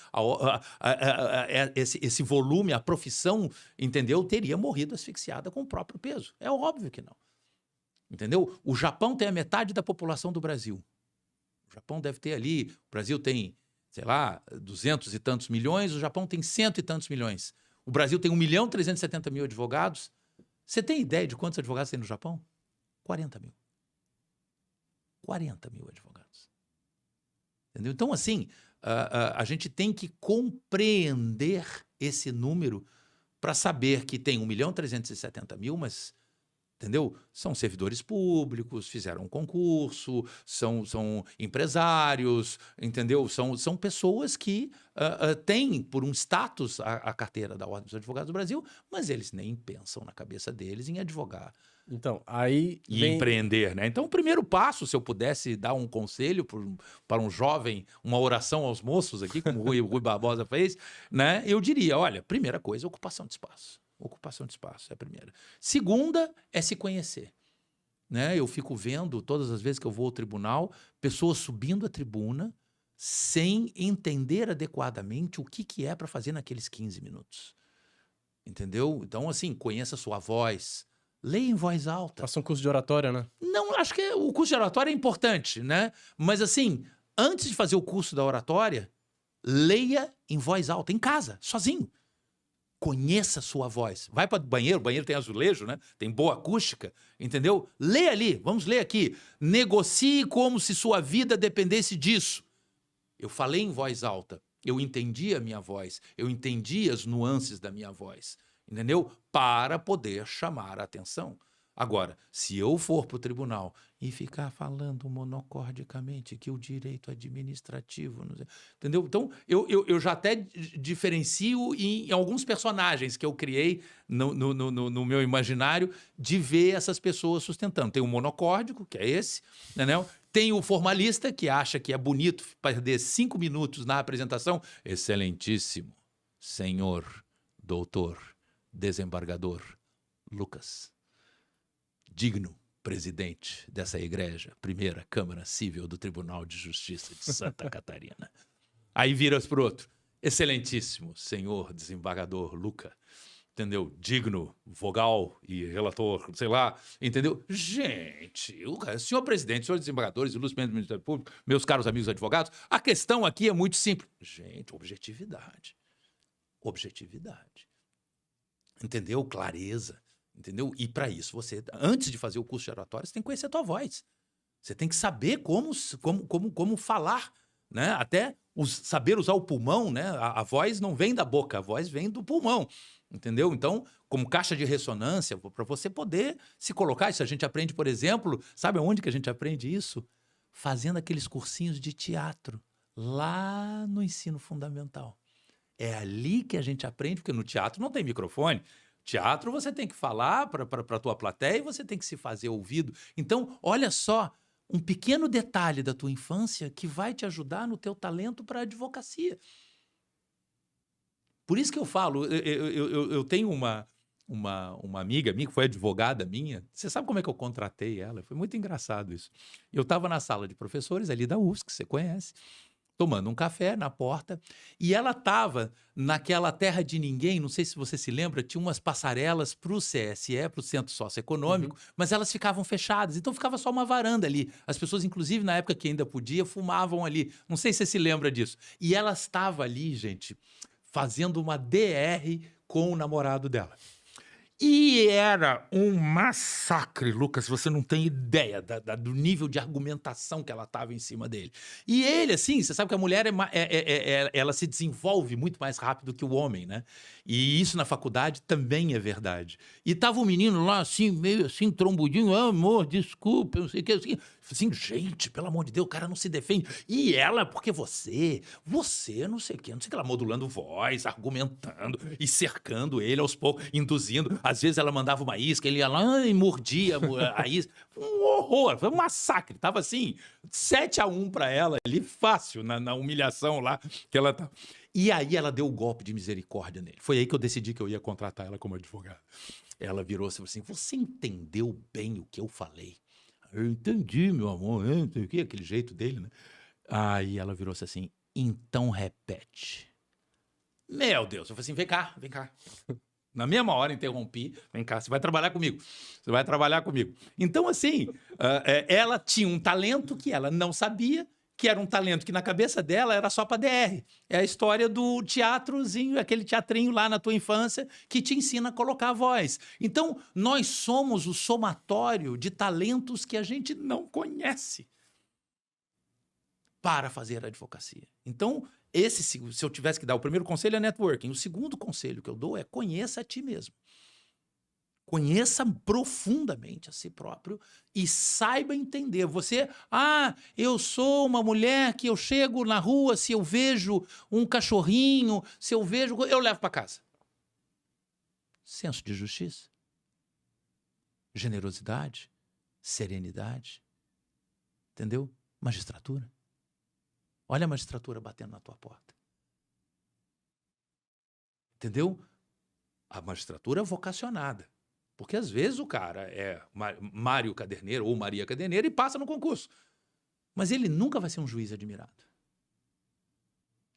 B: esse volume, a profissão, entendeu? Teria morrido asfixiada com o próprio peso. É óbvio que não. Entendeu? O Japão tem a metade da população do Brasil. O Japão deve ter ali, o Brasil tem, sei lá, 200 e tantos milhões, o Japão tem 100 e tantos milhões. O Brasil tem 1.370.000 advogados. Você tem ideia de quantos advogados tem no Japão? 40.000. 40.000 advogados. Entendeu? Então, assim, a gente tem que compreender esse número para saber que tem 1.370.000, mas, entendeu? São servidores públicos, fizeram um concurso, são empresários, entendeu? São pessoas que têm, por um status, a carteira da Ordem dos Advogados do Brasil, mas eles nem pensam na cabeça deles em advogar.
A: Então, aí
B: E empreender, né? Então, o primeiro passo, se eu pudesse dar um conselho para um jovem, uma oração aos moços aqui, como o Rui Barbosa fez, né? Eu diria, olha, primeira coisa, ocupação de espaço. Ocupação de espaço é a primeira. Segunda é se conhecer. Né? Eu fico vendo, todas as vezes que eu vou ao tribunal, pessoas subindo a tribuna sem entender adequadamente o que é para fazer naqueles 15 minutos. Entendeu? Então, assim, conheça a sua voz. Leia em voz alta.
A: Faça um curso de oratória, né?
B: Não, acho que o curso de oratória é importante, né? Mas, assim, antes de fazer o curso da oratória, leia em voz alta, em casa, sozinho. Conheça a sua voz. Vai para o banheiro tem azulejo, né? Tem boa acústica, entendeu? Lê ali, vamos ler aqui. Negocie como se sua vida dependesse disso. Eu falei em voz alta, eu entendi a minha voz, eu entendi as nuances da minha voz. Entendeu? Para poder chamar a atenção. Agora, se eu for para o tribunal e ficar falando monocordicamente que o direito administrativo... Não sei, entendeu? Então, eu já até diferencio em alguns personagens que eu criei no meu imaginário de ver essas pessoas sustentando. Tem o monocórdico, que é esse, entendeu? Tem o formalista, que acha que é bonito perder 5 minutos na apresentação. Excelentíssimo senhor doutor desembargador Lucas, digno presidente dessa igreja, primeira Câmara Civil do Tribunal de Justiça de Santa Catarina. Aí viras pro outro, excelentíssimo senhor desembargador Lucas, entendeu? Digno, vogal e relator, sei lá, entendeu? Gente, senhor presidente, senhores desembargadores, ilustres membros do Ministério Público, meus caros amigos advogados, a questão aqui é muito simples. Gente, objetividade. Objetividade. Entendeu? Clareza, entendeu? E para isso, você, antes de fazer o curso de oratória, você tem que conhecer a tua voz. Você tem que saber como falar, né? Até saber usar o pulmão, né? A voz não vem da boca, a voz vem do pulmão, entendeu? Então, como caixa de ressonância, para você poder se colocar, isso a gente aprende, por exemplo, sabe onde que a gente aprende isso? Fazendo aqueles cursinhos de teatro, lá no ensino fundamental. É ali que a gente aprende, porque no teatro não tem microfone. Teatro você tem que falar para a tua plateia e você tem que se fazer ouvido. Então, olha só, um pequeno detalhe da tua infância que vai te ajudar no teu talento para a advocacia. Por isso que eu falo, eu tenho uma amiga minha, que foi advogada minha. Você sabe como é que eu contratei ela? Foi muito engraçado isso. Eu estava na sala de professores ali da UFSC, que você conhece, tomando um café na porta, e ela estava naquela terra de ninguém, não sei se você se lembra, tinha umas passarelas para o CSE, para o Centro Socioeconômico, mas elas ficavam fechadas, então ficava só uma varanda ali. As pessoas, inclusive, na época que ainda podia, fumavam ali. Não sei se você se lembra disso. E ela estava ali, gente, fazendo uma DR com o namorado dela. E era um massacre, Lucas, você não tem ideia do nível de argumentação que ela estava em cima dele. E ele, assim, você sabe que a mulher ela se desenvolve muito mais rápido que o homem, né? E isso na faculdade também é verdade. E tava o menino lá, assim, meio assim, trombudinho, amor, desculpa, não sei o que, assim, gente, pelo amor de Deus, o cara não se defende. E ela, porque você, não sei o que, ela modulando voz, argumentando e cercando ele aos poucos, induzindo. Às vezes ela mandava uma isca, ele ia lá e mordia a isca. Um horror, foi um massacre. Tava assim, 7-1 para ela ali, fácil, na humilhação lá que ela tá. E aí ela deu o golpe de misericórdia nele. Foi aí que eu decidi que eu ia contratar ela como advogada. Ela virou-se assim, você entendeu bem o que eu falei? Eu entendi, meu amor, aquele jeito dele, né? Aí ela virou-se assim, então repete. Meu Deus, eu falei assim, vem cá. Na mesma hora interrompi, vem cá, você vai trabalhar comigo. Então, assim, ela tinha um talento que ela não sabia, que era um talento que na cabeça dela era só para DR. É a história do teatrozinho, aquele teatrinho lá na tua infância que te ensina a colocar a voz. Então, nós somos o somatório de talentos que a gente não conhece para fazer a advocacia. Então, se eu tivesse que dar o primeiro conselho é networking. O segundo conselho que eu dou é conheça a ti mesmo. Conheça profundamente a si próprio e saiba entender. Você, eu sou uma mulher que eu chego na rua, se eu vejo um cachorrinho, eu levo para casa. Senso de justiça, generosidade, serenidade, entendeu? Magistratura. Olha a magistratura batendo na tua porta. Entendeu? A magistratura vocacionada. Porque às vezes o cara é Mário Caderneiro ou Maria Caderneiro e passa no concurso. Mas ele nunca vai ser um juiz admirado.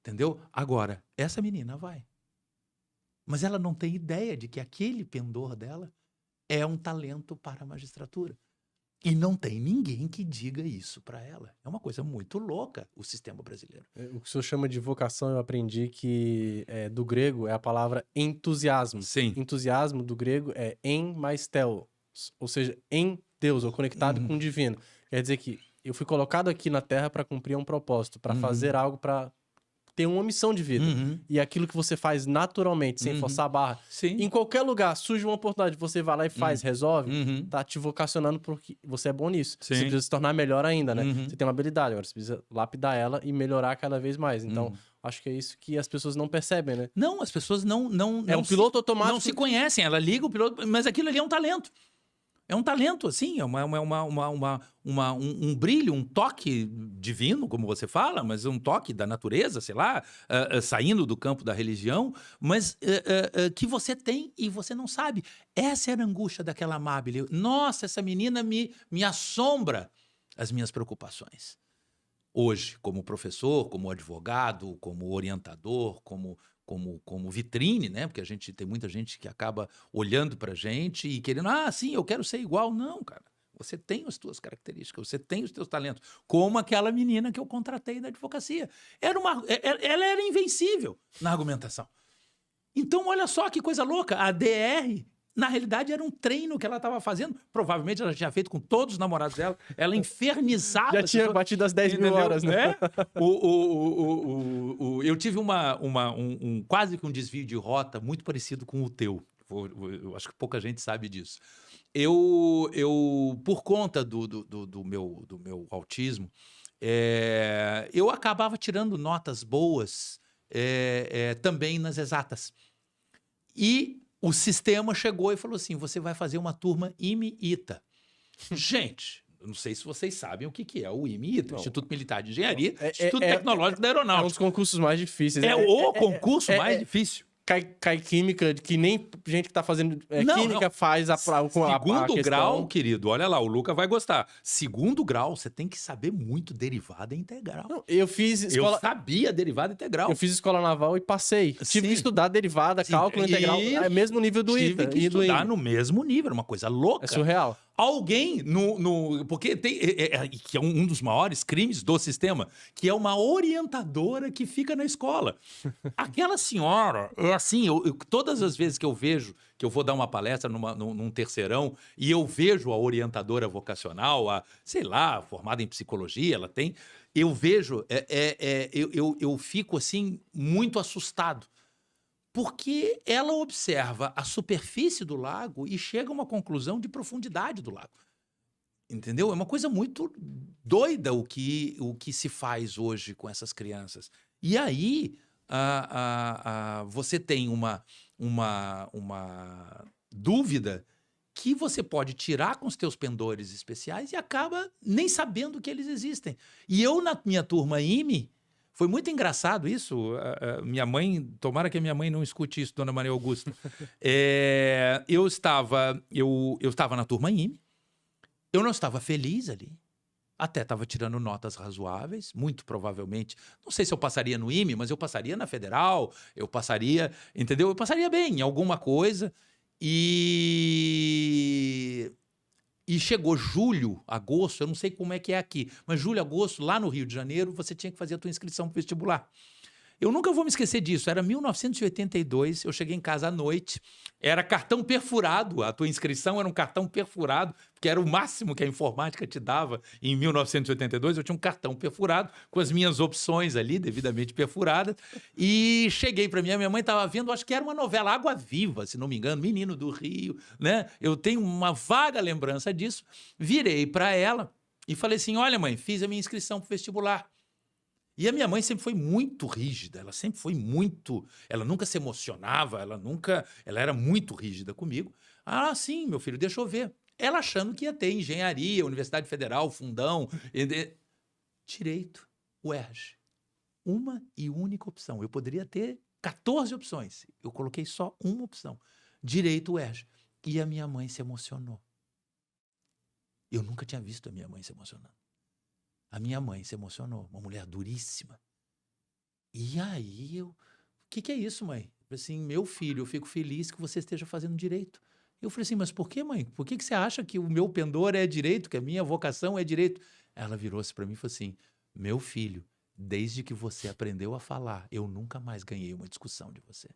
B: Entendeu? Agora, essa menina vai. Mas ela não tem ideia de que aquele pendor dela é um talento para a magistratura. E não tem ninguém que diga isso para ela. É uma coisa muito louca o sistema brasileiro.
A: O que o senhor chama de vocação, eu aprendi que do grego é a palavra entusiasmo.
B: Sim.
A: Entusiasmo do grego é en mais tel, ou seja, em Deus, ou conectado com o divino. Quer dizer que eu fui colocado aqui na Terra para cumprir um propósito, para fazer algo, para ter uma missão de vida. E aquilo que você faz naturalmente, sem forçar a barra.
B: Sim.
A: Em qualquer lugar, surge uma oportunidade, você vai lá e faz, resolve, tá te vocacionando porque você é bom nisso.
B: Sim.
A: Você precisa se tornar melhor ainda, né? Você tem uma habilidade, agora você precisa lapidar ela e melhorar cada vez mais. Então, acho que é isso que as pessoas não percebem, né?
B: Não, as pessoas não
A: É um piloto automático.
B: Não se conhecem. Ela liga o piloto, mas aquilo ali é um talento. É um talento, assim, é um brilho, um toque divino, como você fala, mas um toque da natureza, sei lá, saindo do campo da religião, mas que você tem e você não sabe. Essa era a angústia daquela Amabile. Nossa, essa menina me assombra as minhas preocupações. Hoje, como professor, como advogado, como orientador, como vitrine, né? Porque tem muita gente que acaba olhando pra gente e querendo, sim, eu quero ser igual. Não, cara. Você tem as tuas características, você tem os teus talentos. Como aquela menina que eu contratei da advocacia. Ela era invencível na argumentação. Então, olha só que coisa louca. A DR, na realidade, era um treino que ela estava fazendo. Provavelmente ela tinha feito com todos os namorados dela. Ela infernizava.
A: Já tinha batido as 10 mil horas, né?
B: Eu tive quase que um desvio de rota muito parecido com o teu. Eu acho que pouca gente sabe disso. Eu por conta do meu autismo, eu acabava tirando notas boas também nas exatas. E o sistema chegou e falou assim, você vai fazer uma turma IME-ITA. Gente, eu não sei se vocês sabem o que é o IME-ITA, Instituto Militar de Engenharia, Instituto Tecnológico da Aeronáutica.
A: É um dos concursos mais difíceis.
B: É o concurso mais difícil.
A: cai química, que nem gente que tá fazendo química faz a
B: Segundo
A: questão.
B: grau, querido, olha lá, o Luca vai gostar. Segundo grau, você tem que saber muito derivada integral.
A: Não, eu fiz
B: Eu sabia derivada integral.
A: Eu fiz escola naval e passei. Tive
B: Sim.
A: que estudar derivada,
B: Sim,
A: cálculo integral,
B: e
A: mesmo nível do
B: Tive
A: ITA
B: que
A: e do
B: estudar
A: INE.
B: no mesmo nível, era uma coisa louca.
A: É surreal.
B: Alguém porque tem que é um dos maiores crimes do sistema, que é uma orientadora que fica na escola. Aquela senhora é assim, todas as vezes que eu vejo que eu vou dar uma palestra num terceirão e eu vejo a orientadora vocacional, sei lá, formada em psicologia, ela tem, eu vejo, eu fico assim muito assustado. Porque ela observa a superfície do lago e chega a uma conclusão de profundidade do lago. Entendeu? É uma coisa muito doida o que se faz hoje com essas crianças. E aí você tem uma dúvida que você pode tirar com os teus pendores especiais e acaba nem sabendo que eles existem. E eu, na minha turma IME, foi muito engraçado isso. Minha mãe, tomara que a minha mãe não escute isso, dona Maria Augusta. Eu estava na turma IME, eu não estava feliz ali, até estava tirando notas razoáveis, muito provavelmente. Não sei se eu passaria no IME, mas eu passaria na Federal, eu passaria, entendeu? Eu passaria bem em alguma coisa. E chegou julho, agosto, eu não sei como é que é aqui, mas julho, agosto, lá no Rio de Janeiro, você tinha que fazer a tua inscrição para o vestibular. Eu nunca vou me esquecer disso, era 1982, eu cheguei em casa à noite, era cartão perfurado, a tua inscrição era um cartão perfurado, porque era o máximo que a informática te dava em 1982, eu tinha um cartão perfurado com as minhas opções ali, devidamente perfuradas, e cheguei para minha mãe estava vendo, acho que era uma novela Água Viva, se não me engano, Menino do Rio, né? Eu tenho uma vaga lembrança disso, virei para ela e falei assim, olha mãe, fiz a minha inscrição para o vestibular. E a minha mãe sempre foi muito rígida, ela sempre foi muito... Ela nunca se emocionava, ela era muito rígida comigo. Ah, sim, meu filho, deixa eu ver. Ela achando que ia ter engenharia, Universidade Federal, Fundão, Direito, UERJ. Uma e única opção. Eu poderia ter 14 opções. Eu coloquei só uma opção. Direito, UERJ. E a minha mãe se emocionou. Eu nunca tinha visto a minha mãe se emocionando. A minha mãe se emocionou, uma mulher duríssima. E aí o que é isso, mãe? Eu falei assim, meu filho, eu fico feliz que você esteja fazendo direito. Eu falei assim, mas por que, mãe? Por que você acha que o meu pendor é direito, que a minha vocação é direito? Ela virou-se para mim e falou assim, meu filho, desde que você aprendeu a falar, eu nunca mais ganhei uma discussão de você.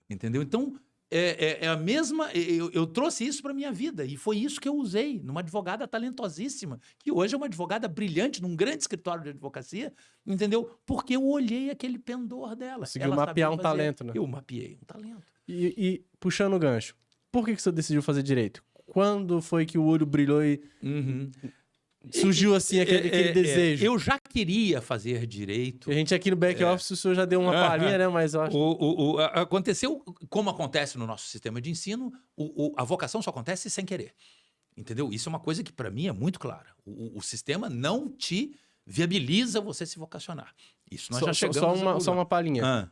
B: Entendeu? Então, é a mesma... Eu trouxe isso para a minha vida e foi isso que eu usei numa advogada talentosíssima, que hoje é uma advogada brilhante num grande escritório de advocacia, entendeu? Porque eu olhei aquele pendor dela.
A: Conseguiu mapear um talento, né?
B: Eu mapeei um talento.
A: E puxando o gancho, por que você decidiu fazer direito? Quando foi que o olho brilhou e surgiu assim aquele desejo?
B: Eu já queria fazer direito.
A: A gente aqui no back-office, o senhor já deu uma palhinha, né? Mas eu acho...
B: Aconteceu, como acontece no nosso sistema de ensino, a vocação só acontece sem querer. Entendeu? Isso é uma coisa que, para mim, é muito clara. O sistema não te viabiliza você se vocacionar. Isso nós já chegamos
A: só uma palhinha.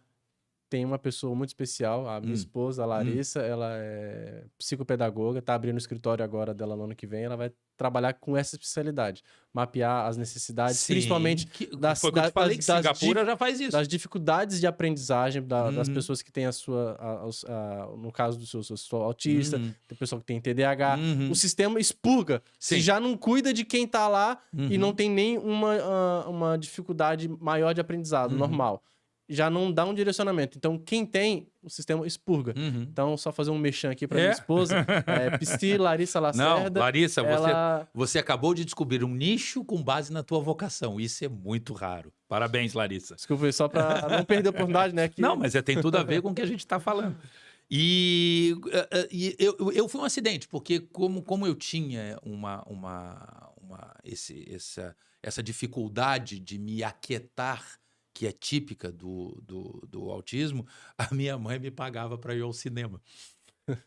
A: Tem uma pessoa muito especial, a minha esposa, a Larissa, ela é psicopedagoga, tá abrindo o escritório agora dela no ano que vem, ela vai trabalhar com essa especialidade, mapear as necessidades,
B: sim,
A: principalmente
B: foi o que eu te falei que Singapura já faz isso.
A: Das dificuldades de aprendizagem das pessoas que têm no caso do seu autista, tem pessoa que tem TDAH, o sistema expurga.
B: Sim.
A: Se já não cuida de quem tá lá e não tem nem uma dificuldade maior de aprendizado normal. Já não dá um direcionamento. Então, quem tem, o sistema expurga. Então, só fazer um merchan aqui para minha esposa. Psti, Larissa Lacerda.
B: Não, Larissa, você acabou de descobrir um nicho com base na tua vocação. Isso é muito raro. Parabéns, Larissa.
A: Desculpa, só para não perder a oportunidade, né?
B: Não, mas tem tudo a ver com o que a gente está falando. E eu fui um acidente, porque como eu tinha essa dificuldade de me aquietar, que é típica do autismo, a minha mãe me pagava para ir ao cinema.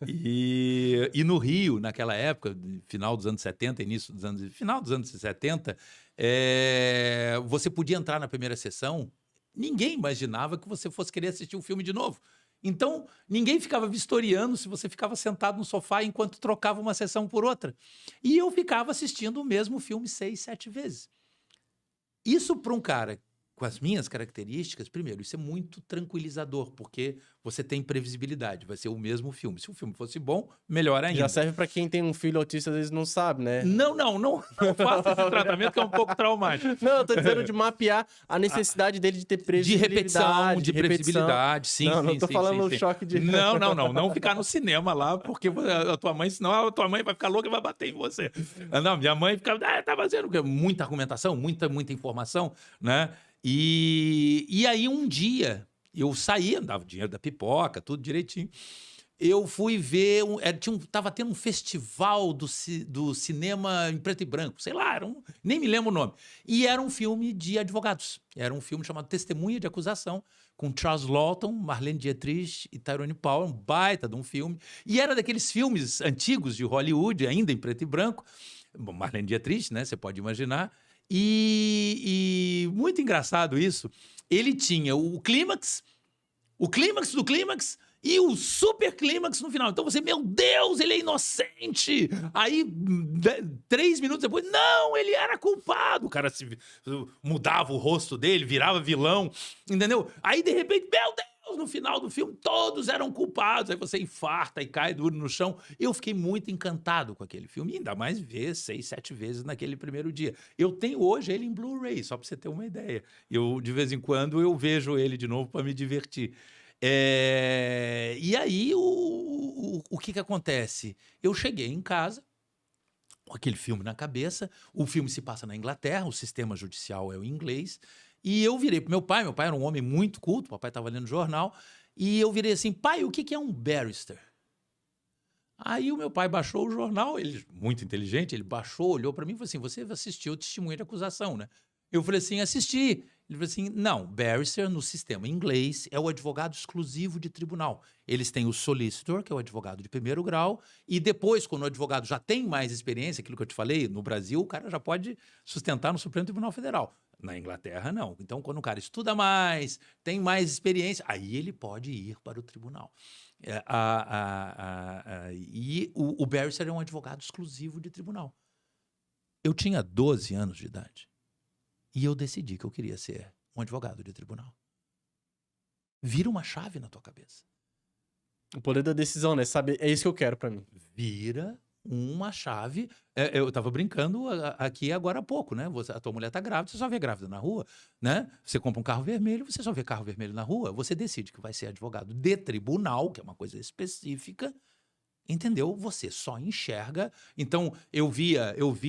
B: E no Rio, naquela época, final dos anos 70, final dos anos 70, você podia entrar na primeira sessão ninguém imaginava que você fosse querer assistir o filme de novo. Então, ninguém ficava vistoriando se você ficava sentado no sofá enquanto trocava uma sessão por outra. E eu ficava assistindo o mesmo filme 6, 7 vezes. Isso para um cara com as minhas características, primeiro, isso é muito tranquilizador, porque você tem previsibilidade, vai ser o mesmo filme. Se o filme fosse bom, melhor ainda.
A: Já serve pra quem tem um filho autista, às vezes não sabe, né?
B: Não faça esse tratamento que é um pouco traumático.
A: Não, eu tô dizendo de mapear a necessidade dele de ter
B: De
A: previsibilidade.
B: repetição, de previsibilidade, sim,
A: Não,
B: sim,
A: não tô
B: sim,
A: falando
B: sim,
A: o
B: sim.
A: choque de...
B: Não ficar no cinema lá, porque a tua mãe, senão a tua mãe vai ficar louca e vai bater em você. Não, minha mãe ficava, tá fazendo muita argumentação, muita informação, né? E aí um dia eu saí, andava o dinheiro da pipoca, tudo direitinho. Eu fui ver, tava tendo um festival do cinema em preto e branco, sei lá, nem me lembro o nome. E era um filme de advogados. Era um filme chamado Testemunha de Acusação, com Charles Lawton, Marlene Dietrich e Tyrone Power, um baita de um filme. E era daqueles filmes antigos de Hollywood, ainda em preto e branco. Bom, Marlene Dietrich, né? Você pode imaginar. E muito engraçado isso. Ele tinha o clímax do clímax e o super clímax no final. Então você, meu Deus, ele é inocente. Aí, 3 minutos depois, não, ele era culpado. O cara mudava o rosto dele, virava vilão, entendeu? Aí, de repente, meu Deus, no final do filme, todos eram culpados. Aí você infarta e cai duro no chão. Eu fiquei muito encantado com aquele filme, ainda mais ver 6, 7 vezes naquele primeiro dia. Eu tenho hoje ele em Blu-ray, só para você ter uma ideia. De vez em quando, eu vejo ele de novo para me divertir. E aí, o que acontece? Eu cheguei em casa com aquele filme na cabeça, o filme se passa na Inglaterra, o sistema judicial é o inglês, e eu virei pro meu pai era um homem muito culto, papai estava lendo jornal, e eu virei assim, pai, o que é um barrister? Aí o meu pai baixou o jornal, ele muito inteligente, ele baixou, olhou para mim e falou assim, você assistiu o Testemunha de Acusação, né? Eu falei assim, assisti. Ele falou assim, não, barrister no sistema inglês é o advogado exclusivo de tribunal. Eles têm o solicitor, que é o advogado de primeiro grau, e depois, quando o advogado já tem mais experiência, aquilo que eu te falei, no Brasil, o cara já pode sustentar no Supremo Tribunal Federal. Na Inglaterra, não. Então, quando o cara estuda mais, tem mais experiência, aí ele pode ir para o tribunal. E o barrister é um advogado exclusivo de tribunal. Eu tinha 12 anos de idade. E eu decidi que eu queria ser um advogado de tribunal. Vira uma chave na tua cabeça.
A: O poder da decisão, né? Sabe, é isso que eu quero pra mim.
B: Vira uma chave. Eu tava brincando aqui agora há pouco, né? A tua mulher tá grávida, você só vê grávida na rua, né? Você compra um carro vermelho, você só vê carro vermelho na rua. Você decide que vai ser advogado de tribunal, que é uma coisa específica. Entendeu? Você só enxerga. Então, eu vi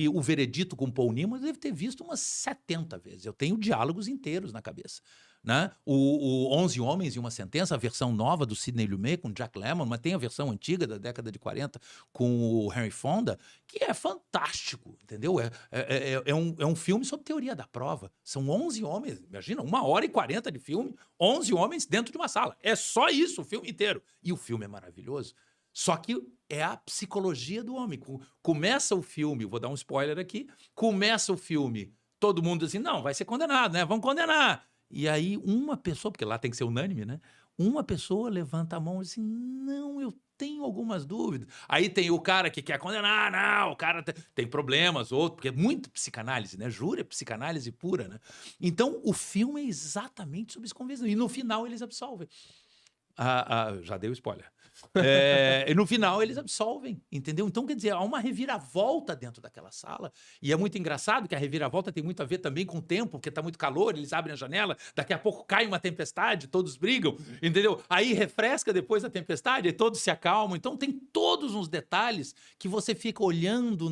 B: o Veredito com Paul Newman, eu devo ter visto umas 70 vezes. Eu tenho diálogos inteiros na cabeça. Né? O 11 Homens e uma Sentença, a versão nova do Sidney Lumet com Jack Lemmon, mas tem a versão antiga da década de 40 com o Henry Fonda, que é fantástico, entendeu? É um filme sobre teoria da prova. São 11 homens, imagina, 1h40 de filme, 11 homens dentro de uma sala. É só isso o filme inteiro. E o filme é maravilhoso. Só que é a psicologia do homem. Começa o filme, vou dar um spoiler aqui, começa o filme, todo mundo assim, não, vai ser condenado, né? Vamos condenar. E aí uma pessoa, porque lá tem que ser unânime, né? Uma pessoa levanta a mão e diz assim, não, eu tenho algumas dúvidas. Aí tem o cara que quer condenar, não, o cara tem problemas, outro, porque é muito psicanálise, né? Jura, é psicanálise pura, né? Então, o filme é exatamente sobre esse convencimento. E no final eles absolvem. Já dei o spoiler. E no final eles absolvem, entendeu? Então, quer dizer, há uma reviravolta dentro daquela sala. E é muito engraçado que a reviravolta tem muito a ver também com o tempo, porque tá muito calor, eles abrem a janela, daqui a pouco cai uma tempestade, todos brigam, entendeu? Aí refresca depois da tempestade, aí todos se acalmam. Então tem todos uns detalhes que você fica olhando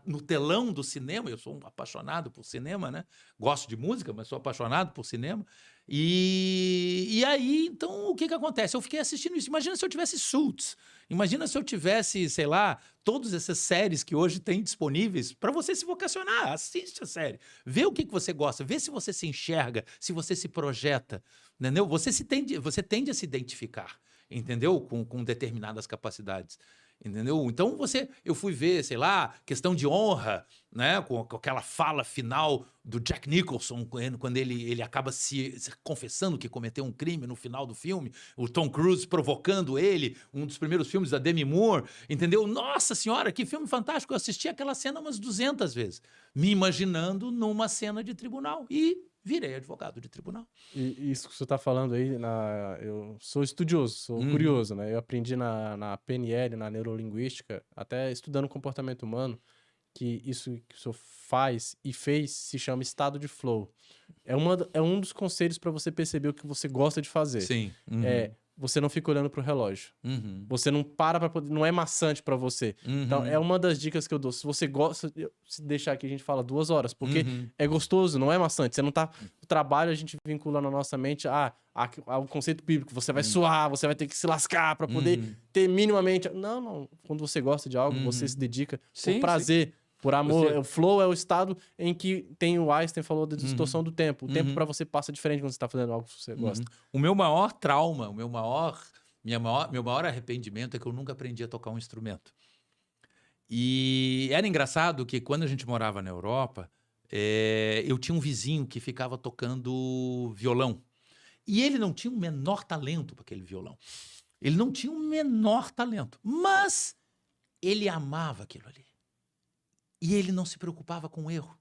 B: no telão do cinema. Eu sou um apaixonado por cinema, né? Gosto de música, mas sou apaixonado por cinema. E aí, então, o que acontece? Eu fiquei assistindo isso. Imagina se eu tivesse Suits. Imagina se eu tivesse, sei lá, todas essas séries que hoje tem disponíveis para você se vocacionar. Assiste a série. Vê o que você gosta. Vê se você se enxerga, se você se projeta. Entendeu? Você tende a se identificar, entendeu? Com determinadas capacidades. Entendeu? Então eu fui ver, sei lá, Questão de Honra, né? Com aquela fala final do Jack Nicholson, quando ele acaba se confessando que cometeu um crime no final do filme, o Tom Cruise provocando ele, um dos primeiros filmes da Demi Moore, entendeu? Nossa senhora, que filme fantástico! Eu assisti aquela cena umas 200 vezes, me imaginando numa cena de tribunal e virei advogado de tribunal.
A: E isso que você está falando aí, eu sou estudioso, sou curioso, né? Eu aprendi na PNL, na neurolinguística, até estudando comportamento humano, que isso que o senhor faz e fez se chama estado de flow. É um dos conselhos para você perceber o que você gosta de fazer.
B: Sim.
A: Você não fica olhando pro relógio. Você não para poder... Não é maçante para você. Então, é uma das dicas que eu dou. Se você gosta... Se deixar aqui, a gente fala 2 horas. Porque é gostoso, não é maçante. Você não tá... O trabalho, a gente vincula na nossa mente ao conceito bíblico. Você vai suar, você vai ter que se lascar para poder ter minimamente... Não. Quando você gosta de algo, você se dedica por prazer. Sim. Por amor, o flow é o estado em que tem o Einstein falou da distorção do tempo. O tempo para você passa diferente quando você está fazendo algo que você gosta.
B: O meu maior trauma, meu maior arrependimento é que eu nunca aprendi a tocar um instrumento. E era engraçado que quando a gente morava na Europa, eu tinha um vizinho que ficava tocando violão. E ele não tinha o menor talento para aquele violão. Ele não tinha o menor talento. Mas ele amava aquilo ali. E ele não se preocupava com o erro.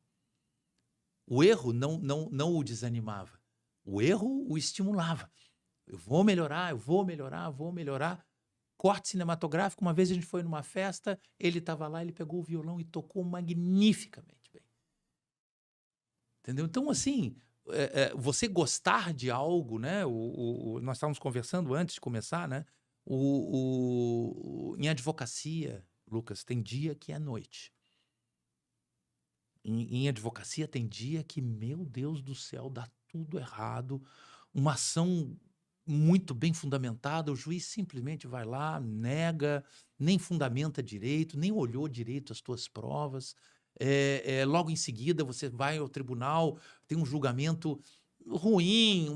B: O erro não o desanimava. O erro o estimulava. Eu vou melhorar. Corte cinematográfico. Uma vez a gente foi numa festa, ele estava lá, ele pegou o violão e tocou magnificamente bem. Entendeu? Então, assim, você gostar de algo, né? Nós estávamos conversando antes de começar, né? Em advocacia, Lucas, tem dia que é noite. Em advocacia tem dia que, meu Deus do céu, dá tudo errado. Uma ação muito bem fundamentada, o juiz simplesmente vai lá, nega, nem fundamenta direito, nem olhou direito as tuas provas. Logo em seguida você vai ao tribunal, tem um julgamento ruim,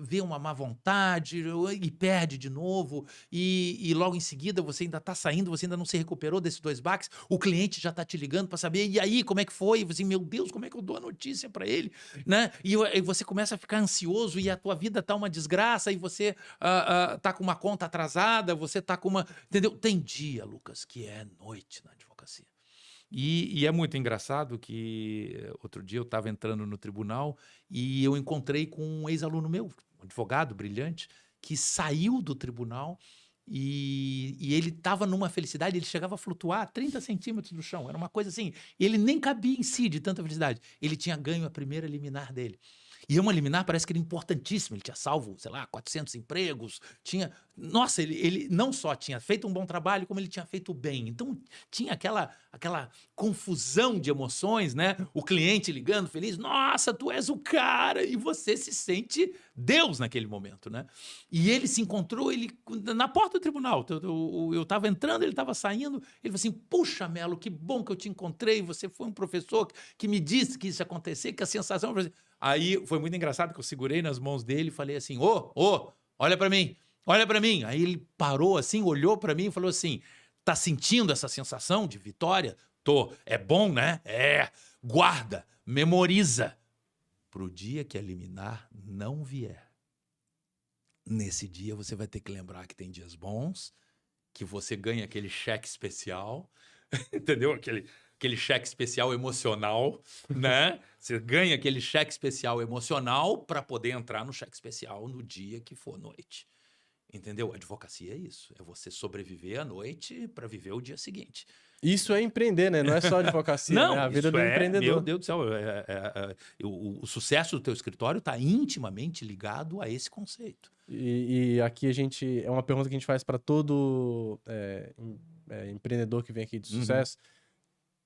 B: vê uma má vontade e perde de novo, e logo em seguida você ainda está saindo, você ainda não se recuperou desses 2 baques, o cliente já está te ligando para saber, e aí, como é que foi? E você, meu Deus, como é que eu dou a notícia para ele? Né? E você começa a ficar ansioso e a tua vida está uma desgraça, e você está com uma conta atrasada, você está com uma... Entendeu? Tem dia, Lucas, que é noite na advocacia. E é muito engraçado que outro dia eu estava entrando no tribunal e eu encontrei com um ex-aluno meu, um advogado brilhante, que saiu do tribunal e ele estava numa felicidade, ele chegava a flutuar a 30 centímetros do chão, era uma coisa assim, ele nem cabia em si de tanta felicidade. Ele tinha ganho a primeira liminar dele. E uma liminar parece que era importantíssimo, ele tinha salvo, sei lá, 400 empregos, tinha... Nossa, ele não só tinha feito um bom trabalho, como ele tinha feito bem. Então, tinha aquela confusão de emoções, né? O cliente ligando feliz, nossa, tu és o cara, e você se sente Deus naquele momento, né? E ele se encontrou, na porta do tribunal, eu estava entrando, ele estava saindo, ele falou assim, puxa, Melo, que bom que eu te encontrei, você foi um professor que me disse que isso ia acontecer, que a sensação... Aí foi muito engraçado que eu segurei nas mãos dele e falei assim, olha para mim. Aí ele parou assim, olhou para mim e falou assim, tá sentindo essa sensação de vitória? Tô. É bom, né? Guarda, memoriza. Pro dia que a liminar não vier. Nesse dia você vai ter que lembrar que tem dias bons, que você ganha aquele cheque especial, entendeu? Aquele cheque especial emocional, né? Você ganha aquele cheque especial emocional para poder entrar no cheque especial no dia que for noite. Entendeu? A advocacia é isso. É você sobreviver à noite para viver o dia seguinte.
A: Isso é empreender, né? Não é só advocacia,
B: não,
A: né? A vida do empreendedor.
B: Meu Deus do céu. O sucesso do teu escritório está intimamente ligado a esse conceito.
A: E aqui é uma pergunta que a gente faz para todo empreendedor que vem aqui de sucesso.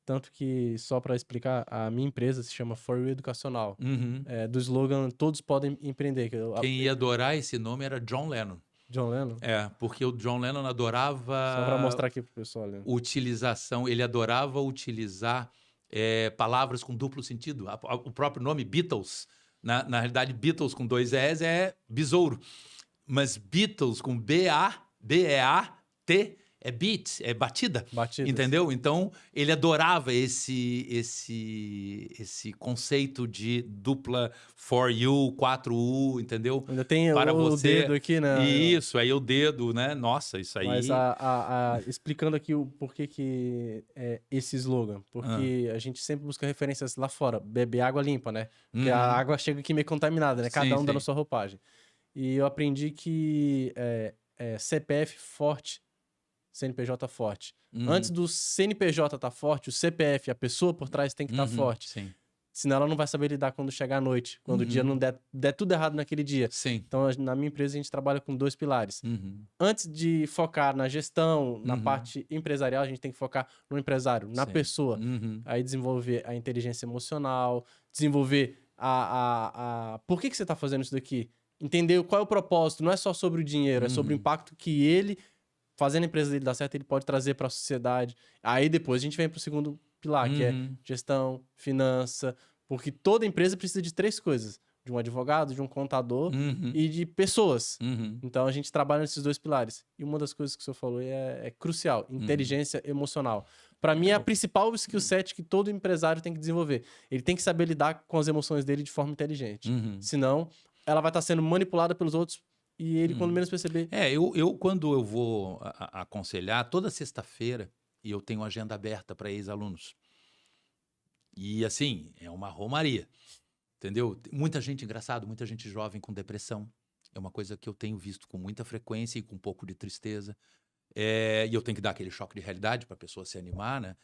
A: Tanto que, só para explicar, a minha empresa se chama For You Educacional. Do slogan, todos podem empreender.
B: Quem ia adorar esse nome era John Lennon.
A: John Lennon?
B: Porque o John Lennon adorava...
A: Só para mostrar aqui pro pessoal. Né?
B: Ele adorava utilizar palavras com duplo sentido. O próprio nome, Beatles, na realidade, Beatles com 2 Es é besouro. Mas Beatles com B-A-B-E-A-T é beat, é batida.
A: Batidas.
B: Entendeu? Então, ele adorava esse conceito de dupla for you, 4U, entendeu?
A: Ainda tem
B: Para
A: o
B: você.
A: dedo aqui, né?
B: Isso, aí o dedo, né? Nossa, isso aí.
A: Mas explicando aqui o porquê que é esse slogan. Porque a gente sempre busca referências lá fora. Beber água limpa, né? Porque a água chega aqui meio contaminada, né? Cada um dando a sua roupagem. E eu aprendi que CPF forte, CNPJ forte. Antes do CNPJ estar forte, o CPF, a pessoa por trás, tem que estar forte.
B: Sim.
A: Senão ela não vai saber lidar quando chegar à noite, quando o dia não der tudo errado naquele dia.
B: Sim.
A: Então, na minha empresa, a gente trabalha com 2 pilares. Antes de focar na gestão, na parte empresarial, a gente tem que focar no empresário, na pessoa. Aí desenvolver a inteligência emocional, desenvolver por que você está fazendo isso daqui? Entender qual é o propósito, não é só sobre o dinheiro, é sobre o impacto que ele, fazendo a empresa dele dar certo, ele pode trazer para a sociedade. Aí depois a gente vem para o segundo pilar, que é gestão, finança, porque toda empresa precisa de 3 coisas: de um advogado, de um contador e de pessoas. Então a gente trabalha nesses 2 pilares. E uma das coisas que o senhor falou é crucial: inteligência emocional. Para mim é a principal skill set que todo empresário tem que desenvolver. Ele tem que saber lidar com as emoções dele de forma inteligente. Senão, ela vai estar sendo manipulada pelos outros e ele, quando menos perceber...
B: Eu quando eu vou aconselhar, toda sexta-feira, eu tenho agenda aberta para ex-alunos. E, assim, é uma romaria, entendeu? Muita gente, engraçado, muita gente jovem com depressão. É uma coisa que eu tenho visto com muita frequência e com um pouco de tristeza. E eu tenho que dar aquele choque de realidade para a pessoa se animar, né?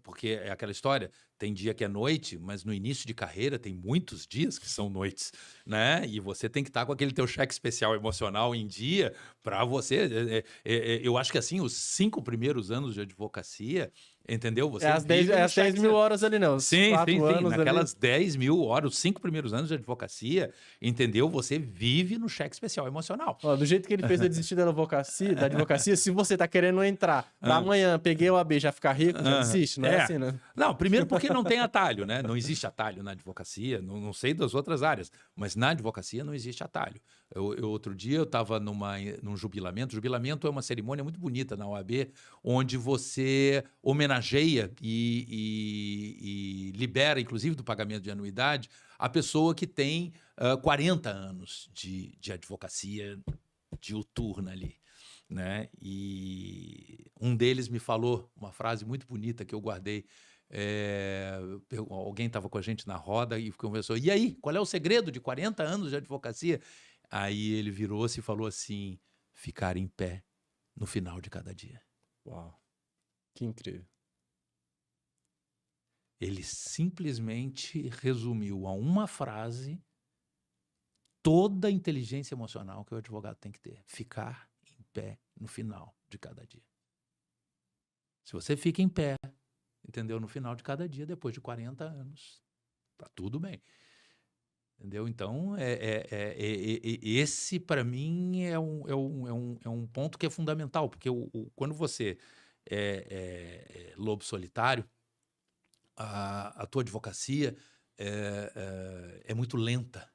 B: Porque é aquela história, tem dia que é noite, mas no início de carreira tem muitos dias que são noites, né? E você tem que estar com aquele teu cheque especial emocional em dia para você... eu acho que assim, os 5 primeiros anos de advocacia, entendeu? Você
A: as 10 mil horas ali, não.
B: Sim. Naquelas
A: ali...
B: 10 mil horas, os 5 primeiros anos de advocacia, entendeu? Você vive no cheque especial emocional.
A: Ó, do jeito que ele fez eu desistir da advocacia, se você tá querendo entrar, amanhã peguei o AB, já ficar rico, já desiste, não é assim, né?
B: Não, primeiro porque não tem atalho, né? Não existe atalho na advocacia, não sei das outras áreas, mas na advocacia não existe atalho. Outro dia eu estava num jubilamento. Jubilamento é uma cerimônia muito bonita na OAB, onde você homenageia e libera, inclusive do pagamento de anuidade, a pessoa que tem 40 anos de advocacia diuturna ali, né? E um deles me falou uma frase muito bonita que eu guardei. Alguém estava com a gente na roda e conversou: e aí, qual é o segredo de 40 anos de advocacia? Aí ele virou-se e falou assim: ficar em pé no final de cada dia.
A: Uau, que incrível.
B: Ele simplesmente resumiu a uma frase toda a inteligência emocional que o advogado tem que ter: ficar em pé no final de cada dia. Se você fica em pé, entendeu? No final de cada dia, depois de 40 anos, tá tudo bem. Entendeu? Então, esse, para mim, é um ponto que é fundamental, porque quando você é lobo solitário, a tua advocacia é muito lenta.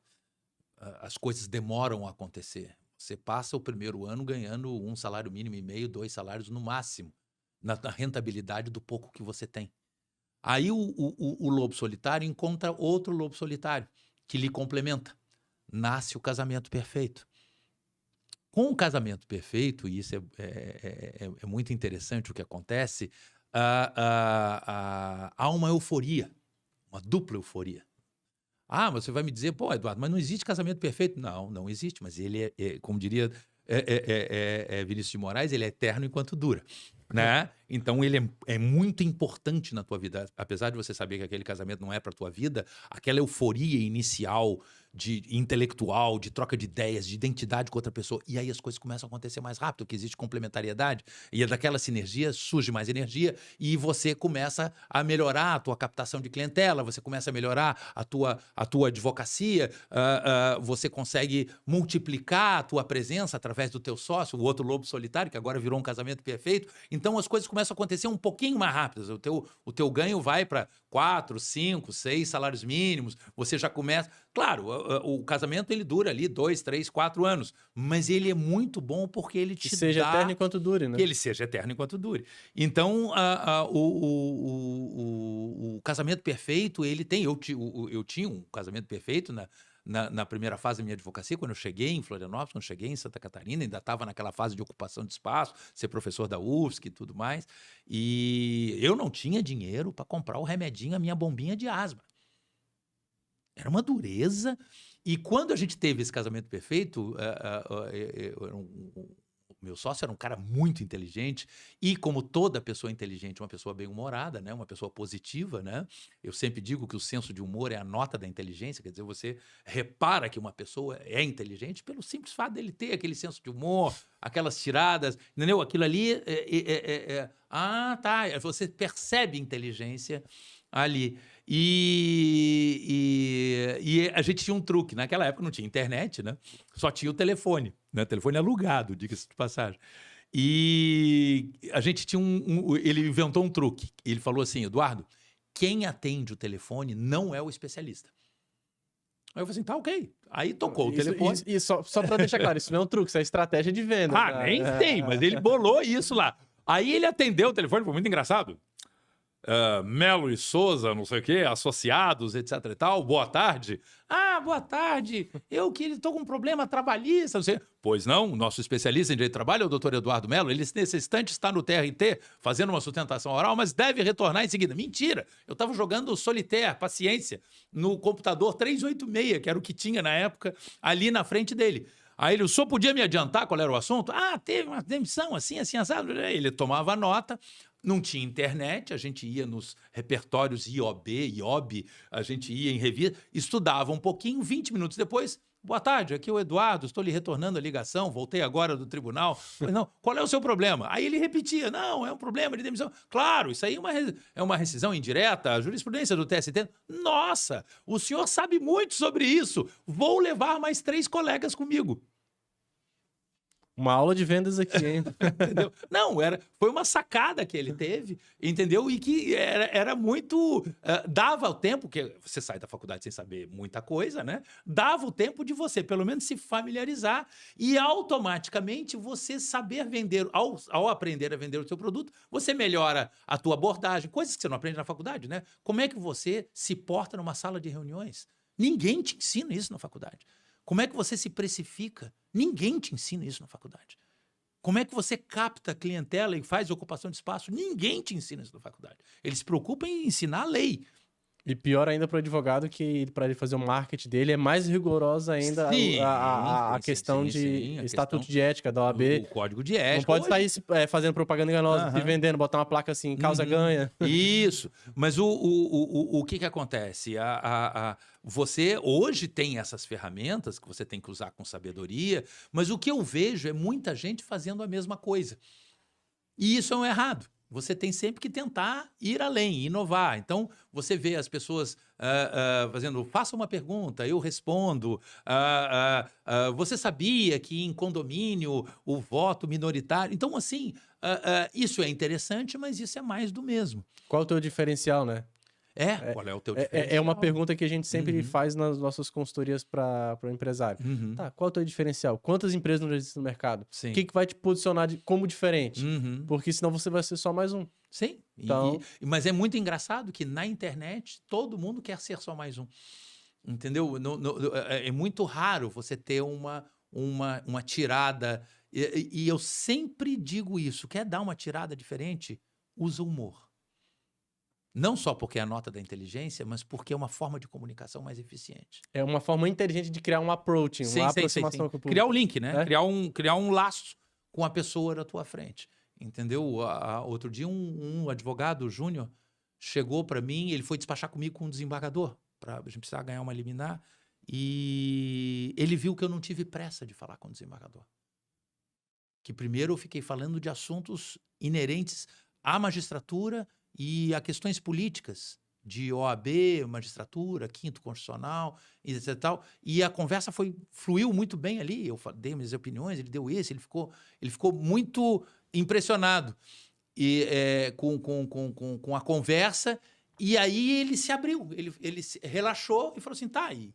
B: As coisas demoram a acontecer. Você passa o primeiro ano ganhando 1 salário mínimo e meio, 2 salários no máximo, na rentabilidade do pouco que você tem. Aí o lobo solitário encontra outro lobo solitário que lhe complementa. Nasce o casamento perfeito. Com o casamento perfeito, e isso é muito interessante o que acontece, há uma euforia, uma dupla euforia. Você vai me dizer: pô, Eduardo, mas não existe casamento perfeito. Não existe, mas ele como diria Vinícius de Moraes, ele é eterno enquanto dura. Né? Então ele é muito importante na tua vida, apesar de você saber que aquele casamento não é para tua vida, aquela euforia inicial de intelectual, de troca de ideias, de identidade com outra pessoa, e aí as coisas começam a acontecer mais rápido, porque existe complementariedade, e daquela sinergia surge mais energia, e você começa a melhorar a tua captação de clientela, você começa a melhorar a tua advocacia, você consegue multiplicar a tua presença através do teu sócio, o outro lobo solitário, que agora virou um casamento perfeito. Então as coisas começam começam a acontecer um pouquinho mais rápidas. O teu ganho vai para 4, 5, 6 salários mínimos. Você já começa... Claro, o casamento ele dura ali 2, 3, 4 anos. Mas ele é muito bom porque ele te
A: Que seja
B: dá...
A: eterno enquanto dure, né?
B: Que ele seja eterno enquanto dure. Então, o casamento perfeito, ele tem... Eu tinha um casamento perfeito na primeira fase da minha advocacia, quando eu cheguei em Florianópolis, quando eu cheguei em Santa Catarina, ainda estava naquela fase de ocupação de espaço, ser professor da UFSC e tudo mais, e eu não tinha dinheiro para comprar o remedinho, a minha bombinha de asma. Era uma dureza, e quando a gente teve esse casamento perfeito, o meu sócio era um cara muito inteligente e, como toda pessoa inteligente, uma pessoa bem-humorada, né? Uma pessoa positiva, né? Eu sempre digo que o senso de humor é a nota da inteligência, quer dizer, você repara que uma pessoa é inteligente pelo simples fato dele ter aquele senso de humor, aquelas tiradas, entendeu? Aquilo ali tá, você percebe inteligência ali. E a gente tinha um truque. Naquela época não tinha internet, né? Só tinha o telefone, né? Telefone alugado, diga-se de passagem. E a gente tinha ele inventou um truque. Ele falou assim: Eduardo, quem atende o telefone não é o especialista. Aí eu falei assim, tá ok. Aí tocou o telefone.
A: E só para deixar claro, isso não é um truque, isso é estratégia de venda.
B: Nem tem, mas ele bolou isso lá. Aí ele atendeu o telefone, foi muito engraçado. Melo e Souza, não sei o quê, associados, etc e tal, boa tarde. Boa tarde, eu que estou com um problema trabalhista, não sei. Pois não, o nosso especialista em direito do trabalho é o doutor Eduardo Melo, ele nesse instante está no TRT, fazendo uma sustentação oral, mas deve retornar em seguida. Mentira, eu estava jogando Solitaire, paciência, no computador 386, que era o que tinha na época, ali na frente dele. Aí ele, o senhor podia me adiantar qual era o assunto? Teve uma demissão, assim, assado. Ele tomava nota, não tinha internet, a gente ia nos repertórios IOB, a gente ia em revista, estudava um pouquinho, 20 minutos depois, boa tarde, aqui é o Eduardo, estou lhe retornando a ligação, voltei agora do tribunal. Falei, não, qual é o seu problema? Aí ele repetia, não, é um problema de demissão. Claro, isso aí é uma rescisão indireta, a jurisprudência do TST. Nossa, o senhor sabe muito sobre isso, vou levar mais 3 colegas comigo.
A: Uma aula de vendas aqui, hein?
B: Entendeu? Não, foi uma sacada que ele teve, entendeu? E que era muito... dava o tempo, que você sai da faculdade sem saber muita coisa, né? Dava o tempo de você, pelo menos, se familiarizar e automaticamente você saber vender. Ao aprender a vender o seu produto, você melhora a tua abordagem, coisas que você não aprende na faculdade, né? Como é que você se porta numa sala de reuniões? Ninguém te ensina isso na faculdade. Como é que você se precifica? Ninguém te ensina isso na faculdade. Como é que você capta a clientela e faz ocupação de espaço? Ninguém te ensina isso na faculdade. Eles se preocupam em ensinar a lei.
A: E pior ainda para o advogado, que para ele fazer o marketing dele é mais rigorosa ainda a questão de estatuto de ética da OAB.
B: O código de ética.
A: Não pode estar aí fazendo propaganda enganosa, se vendendo, botar uma placa assim, causa ganha.
B: Isso. Mas o que acontece? Você hoje tem essas ferramentas que você tem que usar com sabedoria, mas o que eu vejo é muita gente fazendo a mesma coisa. E isso é um errado. Você tem sempre que tentar ir além, inovar. Então, você vê as pessoas fazendo, faça uma pergunta, eu respondo. Você sabia que em condomínio o voto minoritário... Então, assim, isso é interessante, mas isso é mais do mesmo.
A: Qual é o teu diferencial, né?
B: Qual é o teu diferencial?
A: É uma pergunta que a gente sempre faz nas nossas consultorias para o empresário. Tá, qual é o teu diferencial? Quantas empresas não existem no mercado?
B: Sim.
A: O que vai te posicionar como diferente? Porque senão você vai ser só mais um.
B: Sim, então... mas é muito engraçado que na internet todo mundo quer ser só mais um. Entendeu? É muito raro você ter uma tirada. E eu sempre digo isso, quer dar uma tirada diferente? Usa humor. Não só porque é a nota da inteligência, mas porque é uma forma de comunicação mais eficiente.
A: É uma forma inteligente de criar um approach, uma aproximação com o público.
B: Criar o link, né? Criar um laço com a pessoa da tua frente. Entendeu? Outro dia um advogado júnior chegou para mim, ele foi despachar comigo com um desembargador, a gente precisava ganhar uma liminar, e ele viu que eu não tive pressa de falar com o desembargador. Que primeiro eu fiquei falando de assuntos inerentes à magistratura e a questões políticas, de OAB, magistratura, quinto constitucional, etc e tal. E a conversa fluiu muito bem ali. Eu dei minhas opiniões, ele deu esse, ele ficou muito impressionado. com a conversa, e aí ele se abriu, ele se relaxou e falou assim, tá aí,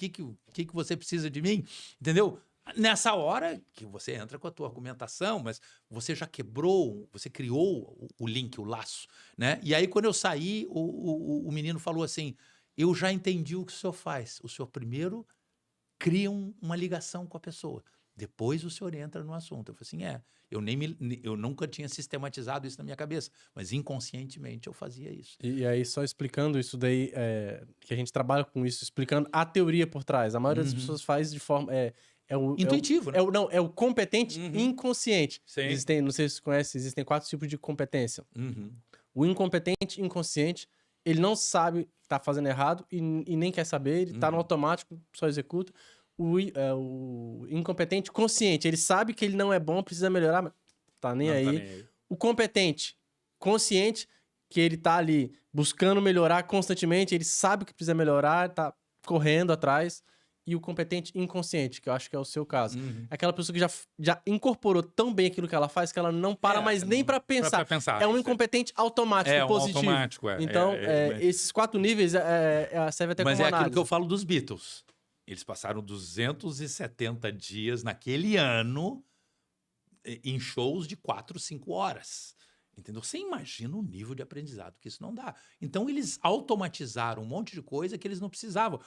B: o que você precisa de mim? Entendeu? Nessa hora que você entra com a tua argumentação, mas você já quebrou, você criou o link, o laço, né? E aí, quando eu saí, o menino falou assim, eu já entendi o que o senhor faz. O senhor primeiro cria uma ligação com a pessoa. Depois o senhor entra no assunto. Eu falei assim, eu nunca tinha sistematizado isso na minha cabeça, mas inconscientemente eu fazia isso.
A: E aí, só explicando isso daí, que a gente trabalha com isso, explicando a teoria por trás. A maioria das pessoas faz de forma...
B: Intuitivo, né?
A: É o competente inconsciente.
B: Sim.
A: Não sei se você conhece, existem 4 tipos de competência.
B: Uhum.
A: O incompetente inconsciente, ele não sabe que tá fazendo errado e nem quer saber, ele tá no automático, só executa. O incompetente consciente, ele sabe que ele não é bom, precisa melhorar, mas tá nem aí. O competente consciente, que ele tá ali buscando melhorar constantemente, ele sabe que precisa melhorar, tá correndo atrás. E o competente inconsciente, que eu acho que é o seu caso. É aquela pessoa que já incorporou tão bem aquilo que ela faz que ela não para mais nem pra pensar.
B: Pra pensar.
A: É um incompetente automático, positivo.
B: Automático,
A: Então, esses 4 níveis serve até como
B: Mas é aquilo
A: análise.
B: que eu falo dos Beatles. Eles passaram 270 dias naquele ano em shows de 4, 5 horas. Entendeu? Você imagina o nível de aprendizado que isso não dá. Então, eles automatizaram um monte de coisa que eles não precisavam.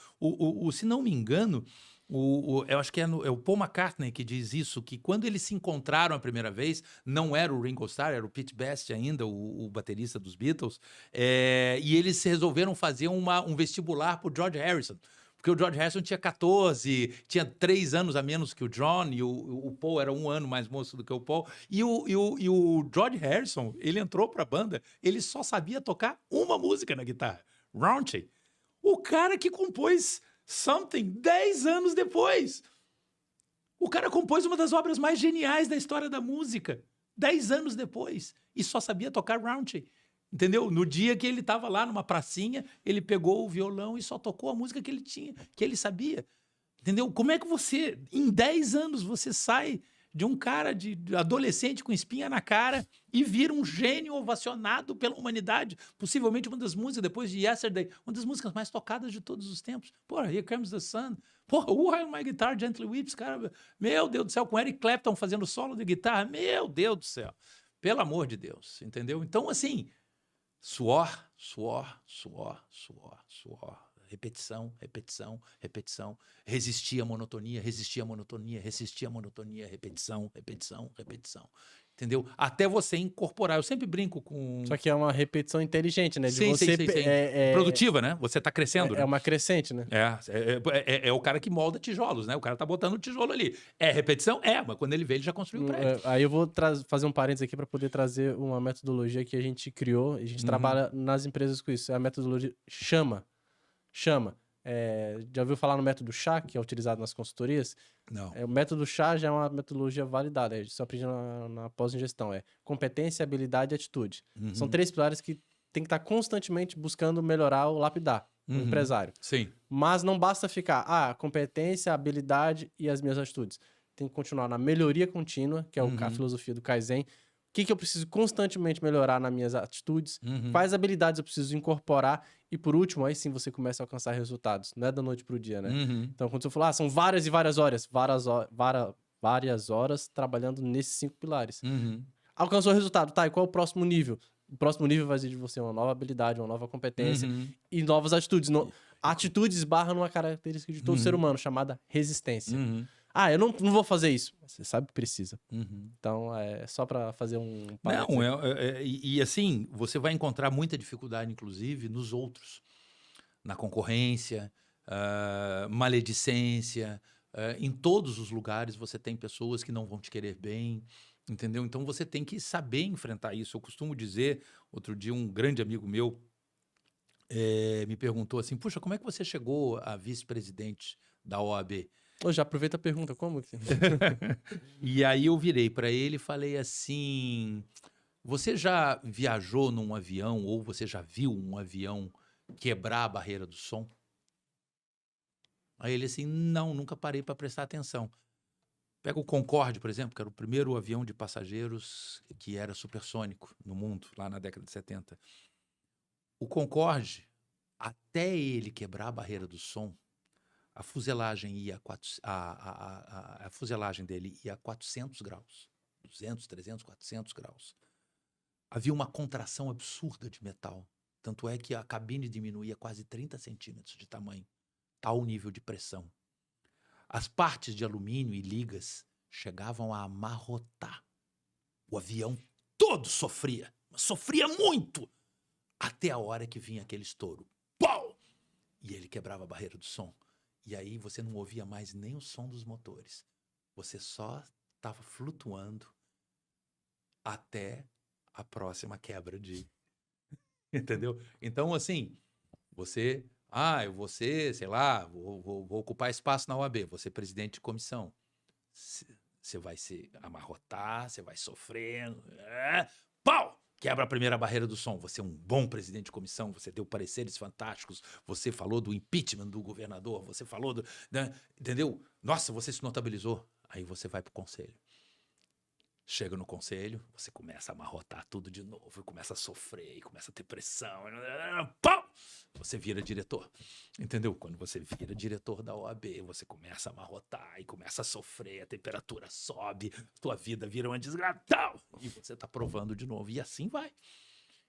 B: Se não me engano, eu acho que é o Paul McCartney que diz isso, que quando eles se encontraram a primeira vez, não era o Ringo Starr, era o Pete Best ainda, o baterista dos Beatles, e eles resolveram fazer um vestibular para o George Harrison. Porque o George Harrison tinha 14, tinha 3 anos a menos que o John, e o Paul era 1 ano mais moço do que o Paul. E o George Harrison, ele entrou pra banda, ele só sabia tocar uma música na guitarra, Raunchy. O cara que compôs Something 10 anos depois. O cara compôs uma das obras mais geniais da história da música, 10 anos depois, e só sabia tocar Raunchy. Entendeu? No dia que ele estava lá numa pracinha, ele pegou o violão e só tocou a música que ele tinha, que ele sabia. Entendeu? Como é que você, em 10 anos, você sai de um cara de adolescente com espinha na cara e vira um gênio ovacionado pela humanidade? Possivelmente uma das músicas, depois de Yesterday, uma das músicas mais tocadas de todos os tempos. Porra, Here Comes the Sun. Porra, While My Guitar Gently Weeps, cara. Meu Deus do céu, com Eric Clapton fazendo solo de guitarra. Meu Deus do céu. Pelo amor de Deus, entendeu? Então, assim... Suor. Repetição. Resistir à monotonia. Repetição. Entendeu? Até você incorporar. Eu sempre brinco com...
A: Só que é uma repetição inteligente, né? De
B: sim. Produtiva, né? Você tá crescendo.
A: É uma crescente, né?
B: É o cara que molda tijolos, né? O cara tá botando o tijolo ali. É repetição? Mas quando ele vê, ele já construiu o prédio.
A: Aí eu vou fazer um parênteses aqui para poder trazer uma metodologia que a gente criou. A gente trabalha nas empresas com isso. É a metodologia Chama. Já ouviu falar no método chá, que é utilizado nas consultorias?
B: Não.
A: O método chá já é uma metodologia validada. A gente só aprende na pós-ingestão. É competência, habilidade e atitude. São 3 pilares que tem que estar constantemente buscando melhorar ou lapidar o empresário.
B: Sim.
A: Mas não basta ficar, competência, habilidade e as minhas atitudes. Tem que continuar na melhoria contínua, que é a filosofia do Kaizen. O que eu preciso constantemente melhorar nas minhas atitudes? Quais habilidades eu preciso incorporar? E por último, aí sim você começa a alcançar resultados. Não é da noite pro dia, né? Então, quando você falar, são várias e várias horas. Várias horas trabalhando nesses 5 pilares. Alcançou o resultado, tá? E qual é o próximo nível? O próximo nível vai ser de você uma nova habilidade, uma nova competência e novas atitudes. Atitudes esbarram numa característica de todo ser humano, chamada resistência. Eu não vou fazer isso. Você sabe que precisa. Então, é só para fazer um...
B: E assim, você vai encontrar muita dificuldade, inclusive, nos outros. Na concorrência, maledicência. Em todos os lugares você tem pessoas que não vão te querer bem, entendeu? Então, você tem que saber enfrentar isso. Eu costumo dizer, outro dia, um grande amigo meu me perguntou assim, puxa, como é que você chegou a vice-presidente da OAB?
A: Já aproveita a pergunta, como que...
B: E aí eu virei para ele e falei assim, você já viajou num avião ou você já viu um avião quebrar a barreira do som? Aí ele assim, não, nunca parei para prestar atenção. Pega o Concorde, por exemplo, que era o primeiro avião de passageiros que era supersônico no mundo, lá na década de 70. O Concorde, até ele quebrar a barreira do som, a fuselagem a fuselagem dele ia a 400 graus. 200, 300, 400 graus. Havia uma contração absurda de metal. Tanto é que a cabine diminuía quase 30 centímetros de tamanho. Tal nível de pressão. As partes de alumínio e ligas chegavam a amarrotar. O avião todo sofria. Sofria muito. Até a hora que vinha aquele estouro. Pau! E ele quebrava a barreira do som. E aí você não ouvia mais nem o som dos motores. Você só estava flutuando até a próxima quebra de... Entendeu? Então, assim, você... eu vou ser, sei lá, vou ocupar espaço na OAB, vou ser presidente de comissão. Você vai se amarrotar, você vai sofrer. Pau! Quebra a primeira barreira do som. Você é um bom presidente de comissão, você deu pareceres fantásticos, você falou do impeachment do governador, você falou do... Né, entendeu? Nossa, você se notabilizou. Aí você vai para o conselho. Chega no conselho, você começa a amarrotar tudo de novo, e começa a sofrer, e começa a ter pressão. Pau! Você vira diretor, entendeu? Quando você vira diretor da OAB, você começa a amarrotar e começa a sofrer, a temperatura sobe, tua vida vira uma desgraça, e você está provando de novo, e assim vai.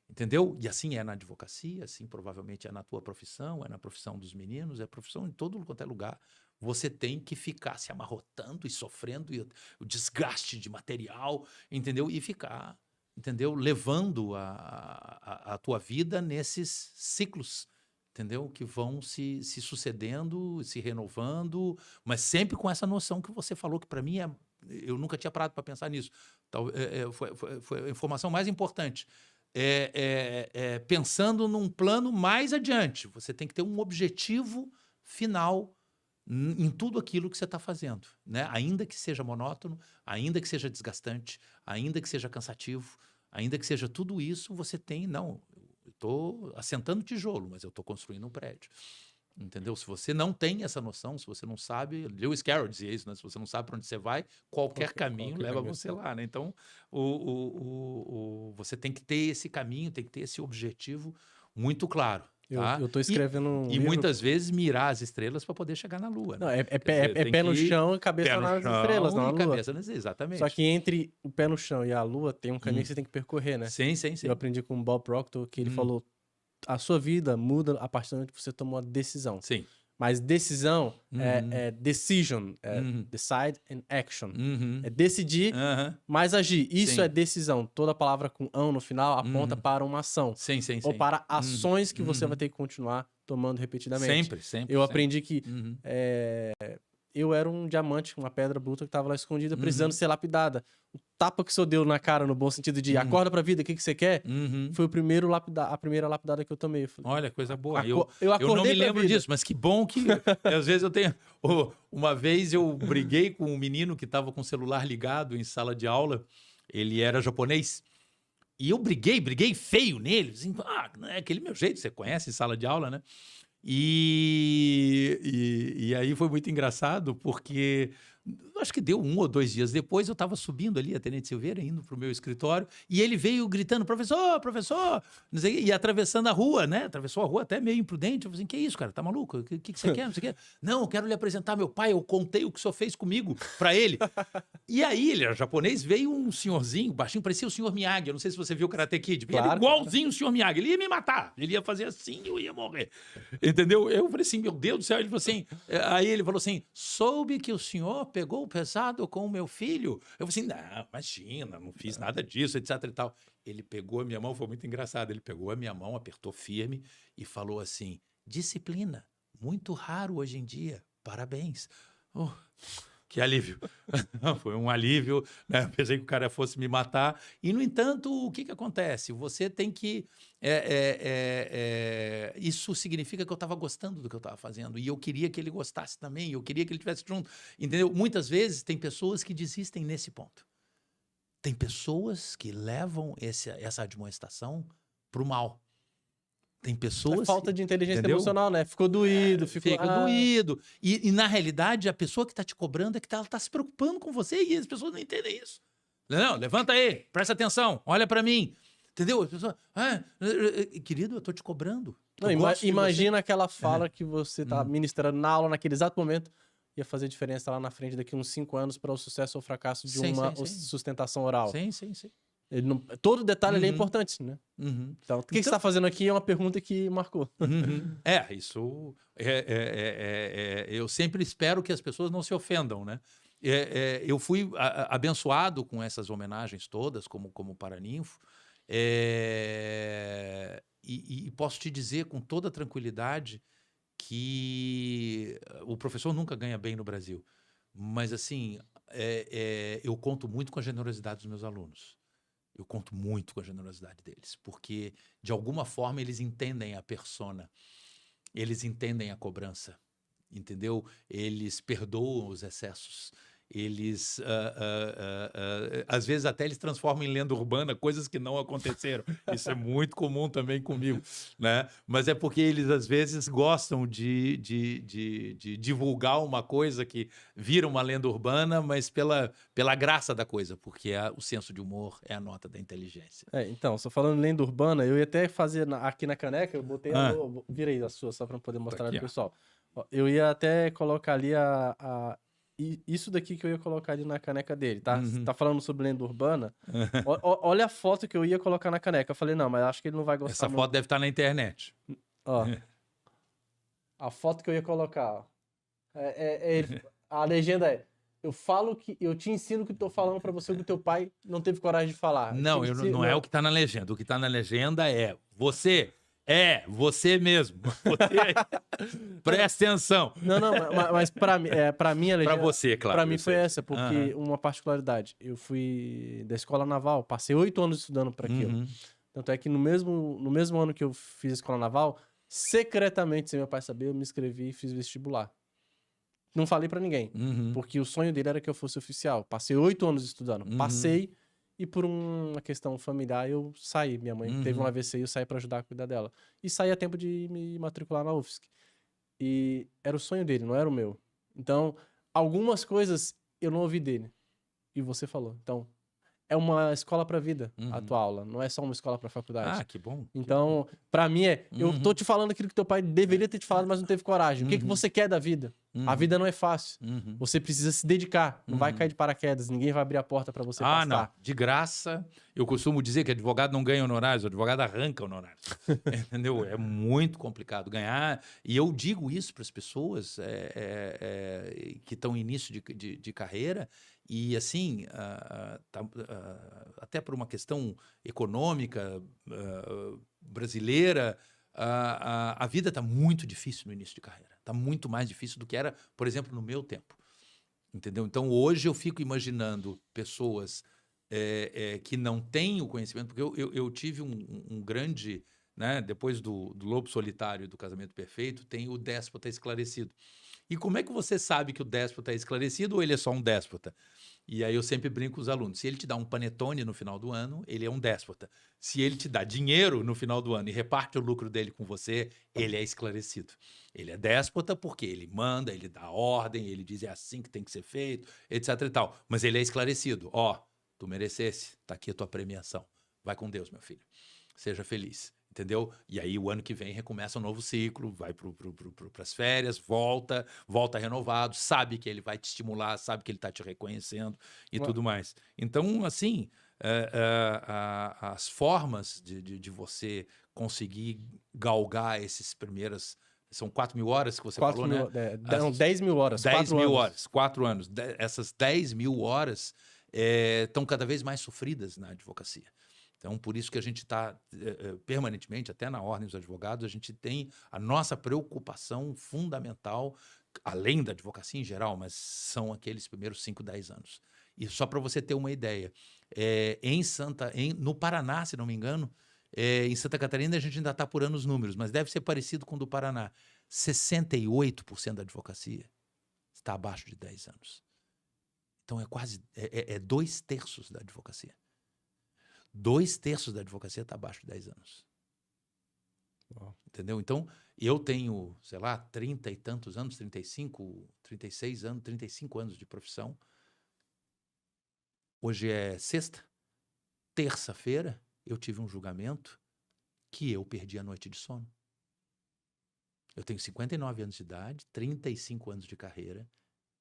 B: Entendeu? E assim é na advocacia, assim provavelmente é na tua profissão, é na profissão dos meninos, é profissão em todo quanto é lugar. Você tem que ficar se amarrotando e sofrendo, e o desgaste de material, entendeu? E ficar, entendeu? Levando a tua vida nesses ciclos, entendeu? Que vão se sucedendo, se renovando, mas sempre com essa noção que você falou, que para mim eu nunca tinha parado para pensar nisso. Foi a informação mais importante. Pensando num plano mais adiante. Você tem que ter um objetivo final em tudo aquilo que você está fazendo, né? Ainda que seja monótono, ainda que seja desgastante, ainda que seja cansativo, ainda que seja tudo isso, você tem... Não, eu estou assentando tijolo, mas eu estou construindo um prédio. Entendeu? Se você não tem essa noção, se você não sabe... Lewis Carroll dizia isso, né? Se você não sabe para onde você vai, qualquer caminho leva você lá, né? Então, você tem que ter esse caminho, tem que ter esse objetivo muito claro. Tá?
A: Eu tô escrevendo um livro...
B: muitas vezes mirar as estrelas para poder chegar na Lua.
A: Não,
B: né?
A: pé no chão e cabeça nas estrelas, não na Lua.
B: Exatamente.
A: Só que entre o pé no chão e a Lua tem um caminho que você tem que percorrer, né?
B: Sim.
A: Eu aprendi com o Bob Proctor que ele falou: a sua vida muda a partir do momento que você tomou a decisão.
B: Sim.
A: Mas decisão é decision, decide and action. É decidir, mas agir. Isso é decisão. Toda palavra com "ão" no final aponta para uma ação.
B: Sim.
A: Ou para ações que você vai ter que continuar tomando repetidamente.
B: Sempre.
A: Eu aprendi que eu era um diamante, uma pedra bruta que estava lá escondida, precisando ser lapidada. O tapa que o senhor deu na cara, no bom sentido de acorda pra vida, o que você quer, foi a primeira lapidada que eu tomei.
B: Olha, coisa boa.
A: Eu
B: não me lembro disso, mas que bom que... às vezes eu tenho... Uma vez eu briguei com um menino que estava com o celular ligado em sala de aula. Ele era japonês. E eu briguei feio nele. Assim, não é aquele meu jeito, você conhece em sala de aula, né? E aí foi muito engraçado, porque acho que deu 1 ou 2 dias depois, eu estava subindo ali a Tenente Silveira, indo para o meu escritório, e ele veio gritando: professor, não sei, e atravessando a rua, né? Atravessou a rua até meio imprudente. Eu falei assim: que isso, cara? Tá maluco? O que você quer? Não sei o quê. Não, eu quero lhe apresentar meu pai, eu contei o que o senhor fez comigo para ele. E aí, ele era japonês, veio um senhorzinho, baixinho, parecia o senhor Miyagi. Eu não sei se você viu o Karate Kid. Claro, ele igualzinho o senhor Miyagi. Ele ia me matar. Ele ia fazer assim e eu ia morrer. Entendeu? Eu falei assim: meu Deus do céu. Ele falou assim... Aí ele falou assim: soube que o senhor pegou pesado com o meu filho? Eu falei assim: não, imagina, não fiz nada disso, etc e tal. Ele pegou a minha mão, foi muito engraçado. Ele pegou a minha mão, apertou firme e falou assim: disciplina, muito raro hoje em dia. Parabéns. Que alívio. Foi um alívio, né? Pensei que o cara fosse me matar. E, no entanto, o que acontece? Você tem que... Isso significa que eu estava gostando do que eu estava fazendo. E eu queria que ele gostasse também. Eu queria que ele estivesse junto. Entendeu? Muitas vezes tem pessoas que desistem nesse ponto. Tem pessoas que levam essa admoestação para o mal. Tem pessoas...
A: falta de inteligência
B: entendeu?
A: emocional, né? Ficou doído,
B: Fica doído. E, na realidade, a pessoa que está te cobrando é que ela está se preocupando com você e as pessoas não entendem isso. Não, levanta aí, presta atenção, olha para mim. Entendeu? A pessoa, querido, eu tô te cobrando.
A: Não, imagina aquela fala que você tá ministrando na aula naquele exato momento, ia fazer diferença lá na frente daqui uns 5 anos para o sucesso ou fracasso de uma sustentação oral.
B: Sim.
A: Ele não, todo detalhe ali é importante, né? Então, o que você está fazendo aqui é uma pergunta que marcou.
B: Isso... eu sempre espero que as pessoas não se ofendam, né? Eu fui abençoado com essas homenagens todas, como paraninfo, e posso te dizer com toda tranquilidade que o professor nunca ganha bem no Brasil. Mas, assim, eu conto muito com a generosidade dos meus alunos. Eu conto muito com a generosidade deles, porque, de alguma forma, eles entendem a persona, eles entendem a cobrança, entendeu? Eles perdoam os excessos, eles, às vezes, até eles transformam em lenda urbana coisas que não aconteceram. Isso é muito comum também comigo, né? Mas é porque eles, às vezes, gostam de divulgar uma coisa que vira uma lenda urbana, mas pela graça da coisa, porque o senso de humor é a nota da inteligência.
A: Então, só falando lenda urbana, eu ia até fazer aqui na caneca, eu botei vira aí a sua, só para poder mostrar pro pessoal. Eu ia até colocar ali isso daqui que eu ia colocar ali na caneca dele, tá? Você tá falando sobre lenda urbana? Olha a foto que eu ia colocar na caneca. Eu falei, não, mas acho que ele não vai gostar.
B: Essa foto deve estar na internet.
A: Ó. A foto que eu ia colocar, ó. A legenda é: eu te ensino o que tô falando pra você, o que teu pai não teve coragem de falar.
B: Não, não é o que tá na legenda. O que tá na legenda é você mesmo. Presta atenção.
A: Não, mas pra mim a legenda...
B: Pra você, claro.
A: Pra mim foi essa, porque uma particularidade. Eu fui da escola naval, passei 8 anos estudando pra aquilo. Tanto é que no mesmo ano que eu fiz a escola naval, secretamente, sem meu pai saber, eu me inscrevi e fiz vestibular. Não falei pra ninguém, porque o sonho dele era que eu fosse oficial. Passei 8 anos estudando. Passei, e por uma questão familiar eu saí. Minha mãe teve um AVC e eu saí pra ajudar a cuidar dela. E saí a tempo de me matricular na UFSC. E era o sonho dele, não era o meu. Então, algumas coisas eu não ouvi dele. E você falou. Então, é uma escola pra vida, a tua aula. Não é só uma escola pra faculdade.
B: Ah, que bom.
A: Então, pra mim eu tô te falando aquilo que teu pai deveria ter te falado, mas não teve coragem. O que você quer da vida? A vida não é fácil. Você precisa se dedicar. Não vai cair de paraquedas. Ninguém vai abrir a porta pra você passar.
B: Não. De graça. Eu costumo dizer que advogado não ganha honorários, o advogado arranca honorários. Entendeu? É muito complicado ganhar. E eu digo isso para as pessoas que estão em início de carreira. E, assim, até por uma questão econômica brasileira, a vida está muito difícil no início de carreira. Está muito mais difícil do que era, por exemplo, no meu tempo. Entendeu? Então, hoje eu fico imaginando pessoas que não têm o conhecimento, porque eu tive um grande... Né, depois do Lobo Solitário e do Casamento Perfeito, tem o Déspota Esclarecido. E como é que você sabe que o déspota é esclarecido ou ele é só um déspota? E aí eu sempre brinco com os alunos. Se ele te dá um panetone no final do ano, ele é um déspota. Se ele te dá dinheiro no final do ano e reparte o lucro dele com você, ele é esclarecido. Ele é déspota porque ele manda, ele dá ordem, ele diz é assim que tem que ser feito, etc e tal. Mas ele é esclarecido. Tu merecesse, tá aqui a tua premiação. Vai com Deus, meu filho. Seja feliz. Entendeu? E aí o ano que vem recomeça um novo ciclo, vai para as férias, volta renovado, sabe que ele vai te estimular, sabe que ele está te reconhecendo e tudo mais. Então, assim, as formas de você conseguir galgar esses primeiras... São 4.000 horas que você falou, né?
A: 10.000 horas.
B: 10.000 horas, 4 anos. Essas 10.000 horas estão cada vez mais sofridas na advocacia. Então, por isso que a gente está permanentemente, até na Ordem dos Advogados, a gente tem a nossa preocupação fundamental, além da advocacia em geral, mas são aqueles primeiros 5, 10 anos. E só para você ter uma ideia, no Paraná, se não me engano, em Santa Catarina a gente ainda está apurando os números, mas deve ser parecido com o do Paraná. 68% da advocacia está abaixo de 10 anos. Então, é 2/3 da advocacia. 2/3 da advocacia está abaixo de 10 anos.
A: Uau.
B: Entendeu? Então, eu tenho, sei lá, 30 e tantos anos, 35, 36 anos, 35 anos de profissão. Hoje é sexta. Terça-feira, eu tive um julgamento que eu perdi a noite de sono. Eu tenho 59 anos de idade, 35 anos de carreira,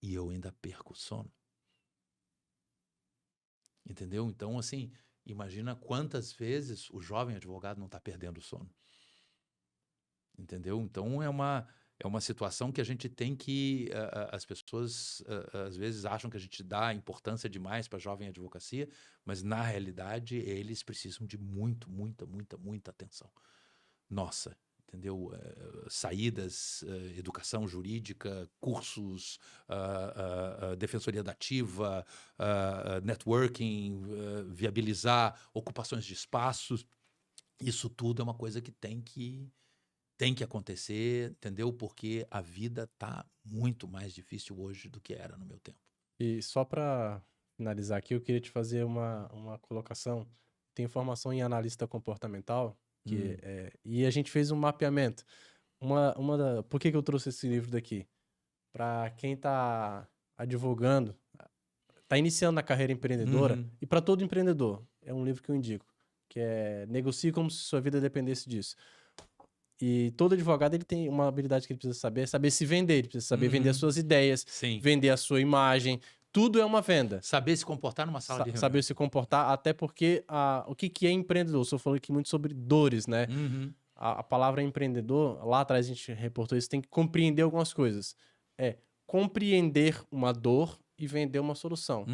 B: e eu ainda perco o sono. Entendeu? Então, assim, imagina quantas vezes o jovem advogado não está perdendo o sono. Entendeu? Então, é uma situação que a gente tem que... as pessoas, às vezes, acham que a gente dá importância demais para a jovem advocacia, mas, na realidade, eles precisam de muita atenção. Nossa, entendeu? Saídas, educação jurídica, cursos, defensoria dativa, networking, viabilizar ocupações de espaços. Isso tudo é uma coisa que tem que acontecer, entendeu? Porque a vida está muito mais difícil hoje do que era no meu tempo.
A: E só para finalizar aqui, eu queria te fazer uma colocação. Tem formação em analista comportamental, e a gente fez um mapeamento. Por que eu trouxe esse livro daqui? Para quem está advogando, está iniciando na carreira empreendedora, e para todo empreendedor, é um livro que eu indico, que é Negocie como se sua vida dependesse disso. E todo advogado ele tem uma habilidade que ele precisa saber, é saber se vender, ele precisa saber vender as suas ideias,
B: Sim.
A: vender a sua imagem. Tudo é uma venda.
B: Saber se comportar numa sala de reunião.
A: Saber se comportar, até porque o que é empreendedor? O senhor falou aqui muito sobre dores, né? A palavra empreendedor, lá atrás a gente reportou isso, tem que compreender algumas coisas. É compreender uma dor e vender uma solução.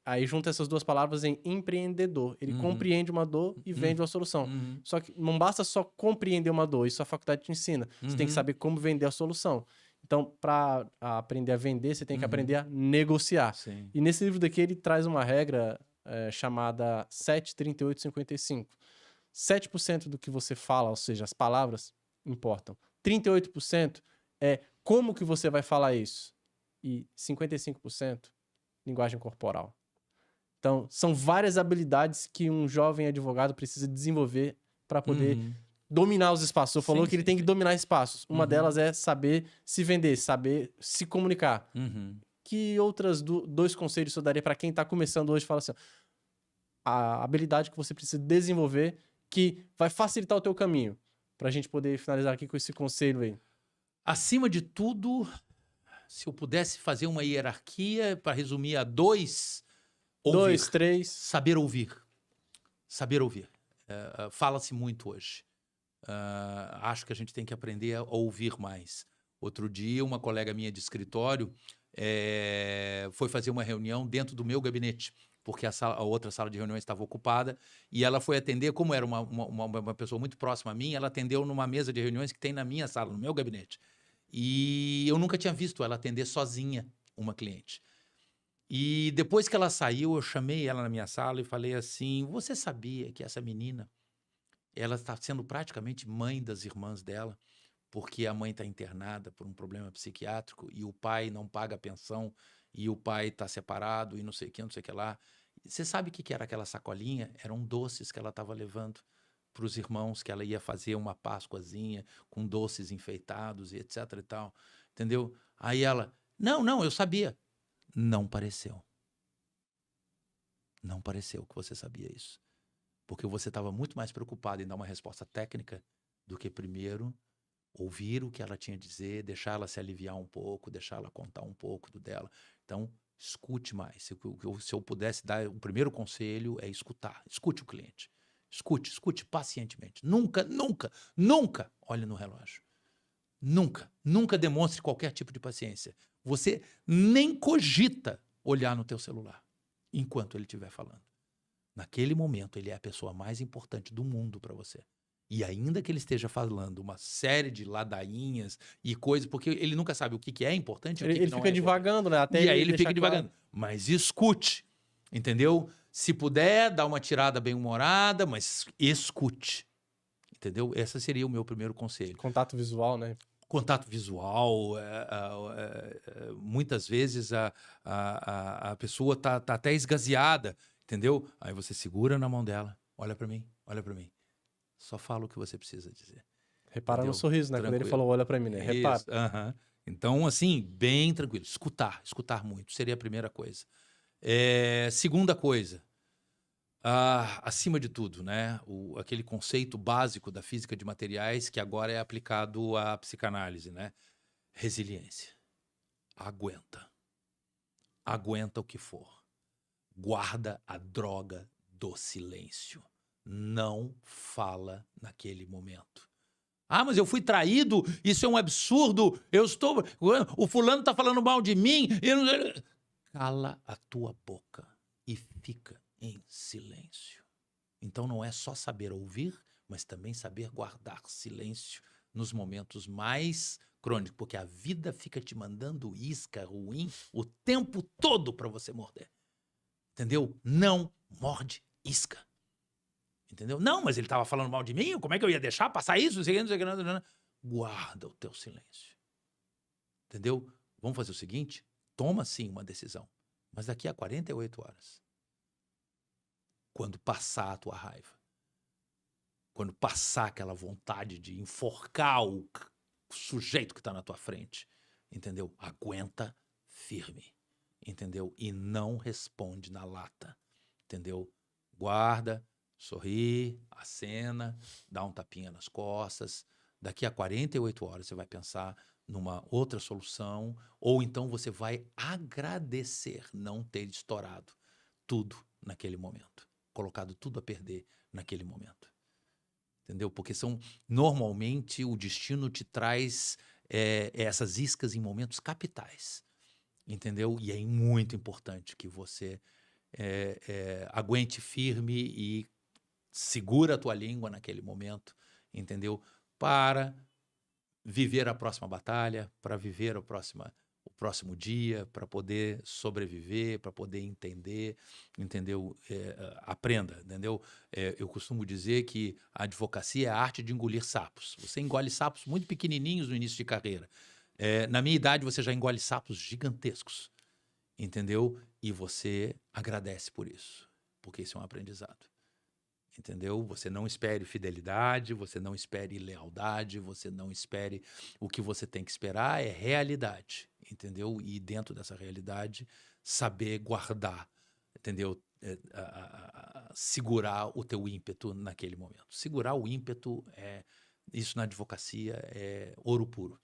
A: Aí junta essas duas palavras em empreendedor. Ele compreende uma dor e vende uma solução. Só que não basta só compreender uma dor, isso a faculdade te ensina. Você tem que saber como vender a solução. Então, para aprender a vender, você tem que aprender a negociar.
B: Sim.
A: E nesse livro daqui, ele traz uma regra chamada 7-38-55. 7% do que você fala, ou seja, as palavras, importam. 38% é como que você vai falar isso. E 55%, linguagem corporal. Então, são várias habilidades que um jovem advogado precisa desenvolver para poder dominar os espaços. Você falou que ele tem que dominar espaços. Uma delas é saber se vender, saber se comunicar. Que outras dois conselhos eu daria para quem está começando hoje? Fala assim, a habilidade que você precisa desenvolver que vai facilitar o teu caminho. Para a gente poder finalizar aqui com esse conselho aí.
B: Acima de tudo, se eu pudesse fazer uma hierarquia, para resumir a dois... Ouvir.
A: 2, 3.
B: Saber ouvir. Saber ouvir. Fala-se muito hoje. Acho que a gente tem que aprender a ouvir mais. Outro dia, uma colega minha de escritório foi fazer uma reunião dentro do meu gabinete, porque a outra sala de reuniões estava ocupada, e ela foi atender, como era uma pessoa muito próxima a mim, ela atendeu numa mesa de reuniões que tem na minha sala, no meu gabinete. E eu nunca tinha visto ela atender sozinha uma cliente. E depois que ela saiu, eu chamei ela na minha sala e falei assim, você sabia que essa menina, ela está sendo praticamente mãe das irmãs dela, porque a mãe está internada por um problema psiquiátrico e o pai não paga a pensão e o pai está separado e não sei o que lá. Você sabe o que era aquela sacolinha? Eram doces que ela estava levando para os irmãos, que ela ia fazer uma páscoazinha com doces enfeitados e etc e tal, entendeu? Aí ela, não, eu sabia. Não pareceu. Não pareceu que você sabia isso. Porque você estava muito mais preocupado em dar uma resposta técnica do que primeiro ouvir o que ela tinha a dizer, deixar ela se aliviar um pouco, deixar ela contar um pouco do dela. Então, escute mais. Se eu pudesse dar o primeiro conselho é escutar. Escute o cliente. Escute pacientemente. Nunca olhe no relógio. Nunca demonstre qualquer tipo de paciência. Você nem cogita olhar no teu celular enquanto ele estiver falando. Naquele momento, ele é a pessoa mais importante do mundo para você. E ainda que ele esteja falando uma série de ladainhas e coisas, porque ele nunca sabe o que é importante e o que não é importante.
A: Ele fica divagando, né?
B: E aí ele fica divagando. Mas escute, entendeu? Se puder, dá uma tirada bem-humorada, mas escute. Entendeu? Esse seria o meu primeiro conselho.
A: Contato visual, né?
B: Contato visual, muitas vezes a pessoa tá até esgazeada, entendeu? Aí você segura na mão dela, olha para mim, só fala o que você precisa dizer.
A: Repara no
B: entendeu?
A: sorriso, né? Quando ele
B: Tranquilo.
A: falou, olha pra mim, né? Repara.
B: Isso, aham. Então, assim, bem tranquilo. Escutar muito seria a primeira coisa. Segunda coisa, acima de tudo, né? Aquele conceito básico da física de materiais que agora é aplicado à psicanálise, né? Resiliência. Aguenta. Aguenta o que for. Guarda a droga do silêncio. Não fala naquele momento. Ah, mas eu fui traído, isso é um absurdo, o fulano tá falando mal de mim. Cala a tua boca e fica em silêncio. Então não é só saber ouvir, mas também saber guardar silêncio nos momentos mais crônicos, porque a vida fica te mandando isca ruim o tempo todo para você morder. Entendeu? Não morde isca. Entendeu? Não, mas ele estava falando mal de mim, como é que eu ia deixar passar isso? Não sei o que, não sei o que. Guarda o teu silêncio. Entendeu? Vamos fazer o seguinte, toma sim uma decisão, mas daqui a 48 horas, quando passar a tua raiva, quando passar aquela vontade de enforcar o sujeito que está na tua frente, entendeu? Aguenta firme, entendeu? E não responde na lata, entendeu? Guarda, sorri, acena, dá um tapinha nas costas. Daqui a 48 horas você vai pensar numa outra solução, ou então você vai agradecer não ter estourado tudo naquele momento, colocado tudo a perder naquele momento. Entendeu? Porque normalmente o destino te traz essas iscas em momentos capitais. Entendeu? E é muito importante que você aguente firme e segura a tua língua naquele momento, entendeu? Para viver a próxima batalha, para viver o próximo dia, para poder sobreviver, para poder entender, entendeu? Aprenda, entendeu? Eu costumo dizer que a advocacia é a arte de engolir sapos. Você engole sapos muito pequenininhos no início de carreira. Na minha idade, você já engole sapos gigantescos, entendeu? E você agradece por isso, porque isso é um aprendizado. Entendeu? Você não espere fidelidade, você não espere lealdade, você não espere. O que você tem que esperar é realidade, entendeu? E dentro dessa realidade, saber guardar, entendeu? Segurar o teu ímpeto naquele momento. Segurar o ímpeto, isso na advocacia é ouro puro,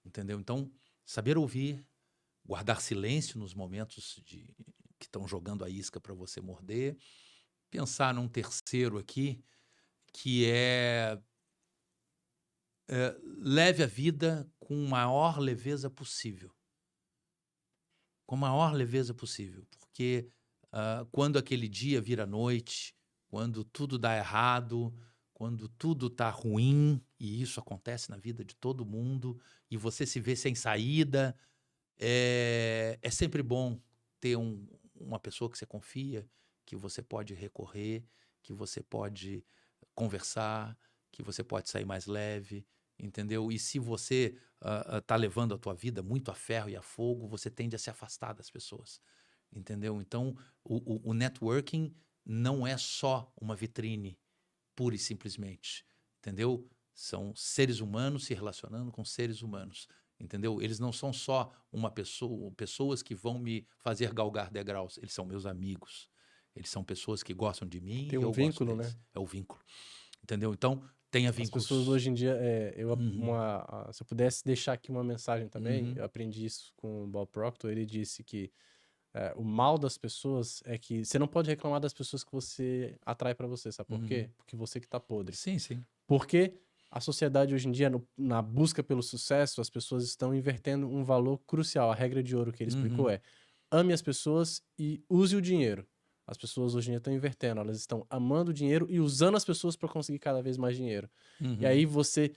B: entendeu? Então, saber ouvir, guardar silêncio nos momentos que estão jogando a isca para você morder. Pensar num terceiro aqui, que leve a vida com a maior leveza possível. Com a maior leveza possível. Porque quando aquele dia vira noite, quando tudo dá errado, quando tudo está ruim, e isso acontece na vida de todo mundo, e você se vê sem saída, é sempre bom ter uma pessoa que você confia, que você pode recorrer, que você pode conversar, que você pode sair mais leve, entendeu? E se você tá levando a tua vida muito a ferro e a fogo, você tende a se afastar das pessoas, entendeu? Então, o networking não é só uma vitrine, pura e simplesmente, entendeu? São seres humanos se relacionando com seres humanos, entendeu? Eles não são só pessoas que vão me fazer galgar degraus, eles são meus amigos. Eles são pessoas que gostam de mim
A: Tem
B: e
A: um
B: eu gosto
A: vínculo,
B: deles.
A: né?
B: É o vínculo. Entendeu? Então, tenha
A: As
B: vínculos.
A: pessoas hoje em dia,
B: Uhum.
A: se eu pudesse deixar aqui uma mensagem também,
B: Uhum.
A: eu aprendi isso com o Bob Proctor, ele disse que o mal das pessoas é que você não pode reclamar das pessoas que você atrai pra você, sabe por quê? Porque você que tá podre.
B: Sim, sim.
A: Porque a sociedade hoje em dia, na busca pelo sucesso, as pessoas estão invertendo um valor crucial. A regra de ouro que ele explicou é: ame as pessoas e use o dinheiro. As pessoas hoje em dia estão invertendo, elas estão amando o dinheiro e usando as pessoas para conseguir cada vez mais dinheiro. E aí você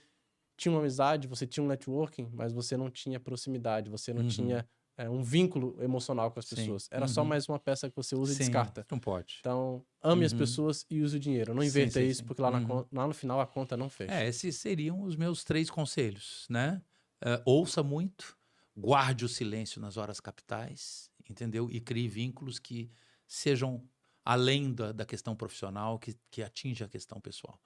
A: tinha uma amizade, você tinha um networking, mas você não tinha proximidade, você não tinha um vínculo emocional com as
B: Sim.
A: pessoas. Era só mais uma peça que você usa e
B: Sim,
A: descarta.
B: não pode.
A: Então, ame as pessoas e use o dinheiro. Não
B: Sim,
A: inverta
B: sim,
A: isso,
B: sim.
A: porque lá no final a conta não fecha.
B: Esses seriam os meus 3 conselhos, né? Ouça muito, guarde o silêncio nas horas capitais, entendeu? E crie vínculos que sejam além da questão profissional, que atinja a questão pessoal,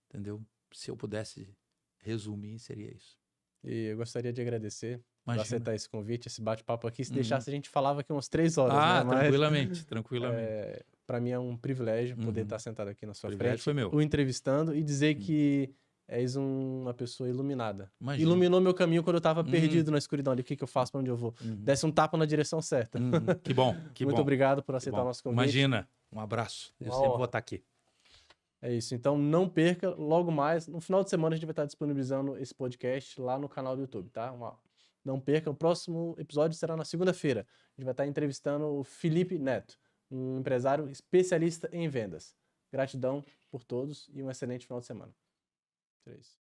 B: entendeu? Se eu pudesse resumir, seria isso.
A: E eu gostaria de agradecer por
B: Imagina.
A: aceitar esse convite, esse bate-papo aqui. Se deixasse, a gente falava aqui umas 3 horas, né? Mas,
B: tranquilamente, tranquilamente.
A: para mim é um privilégio poder estar sentado aqui na sua
B: Privilégio
A: frente,
B: foi meu.
A: o entrevistando e dizer que és uma pessoa iluminada.
B: Imagina.
A: Iluminou meu caminho quando eu estava perdido na escuridão ali. O que eu faço, para onde eu vou? Desse um tapa na direção certa.
B: Que bom, que
A: Muito
B: bom.
A: obrigado por aceitar o nosso convite.
B: Imagina, um abraço. Eu sempre vou estar aqui.
A: É isso, então não perca, logo mais, no final de semana a gente vai estar disponibilizando esse podcast lá no canal do YouTube, tá? Não perca, o próximo episódio será na segunda-feira. A gente vai estar entrevistando o Felipe Neto, um empresário especialista em vendas. Gratidão por todos e um excelente final de semana. 3.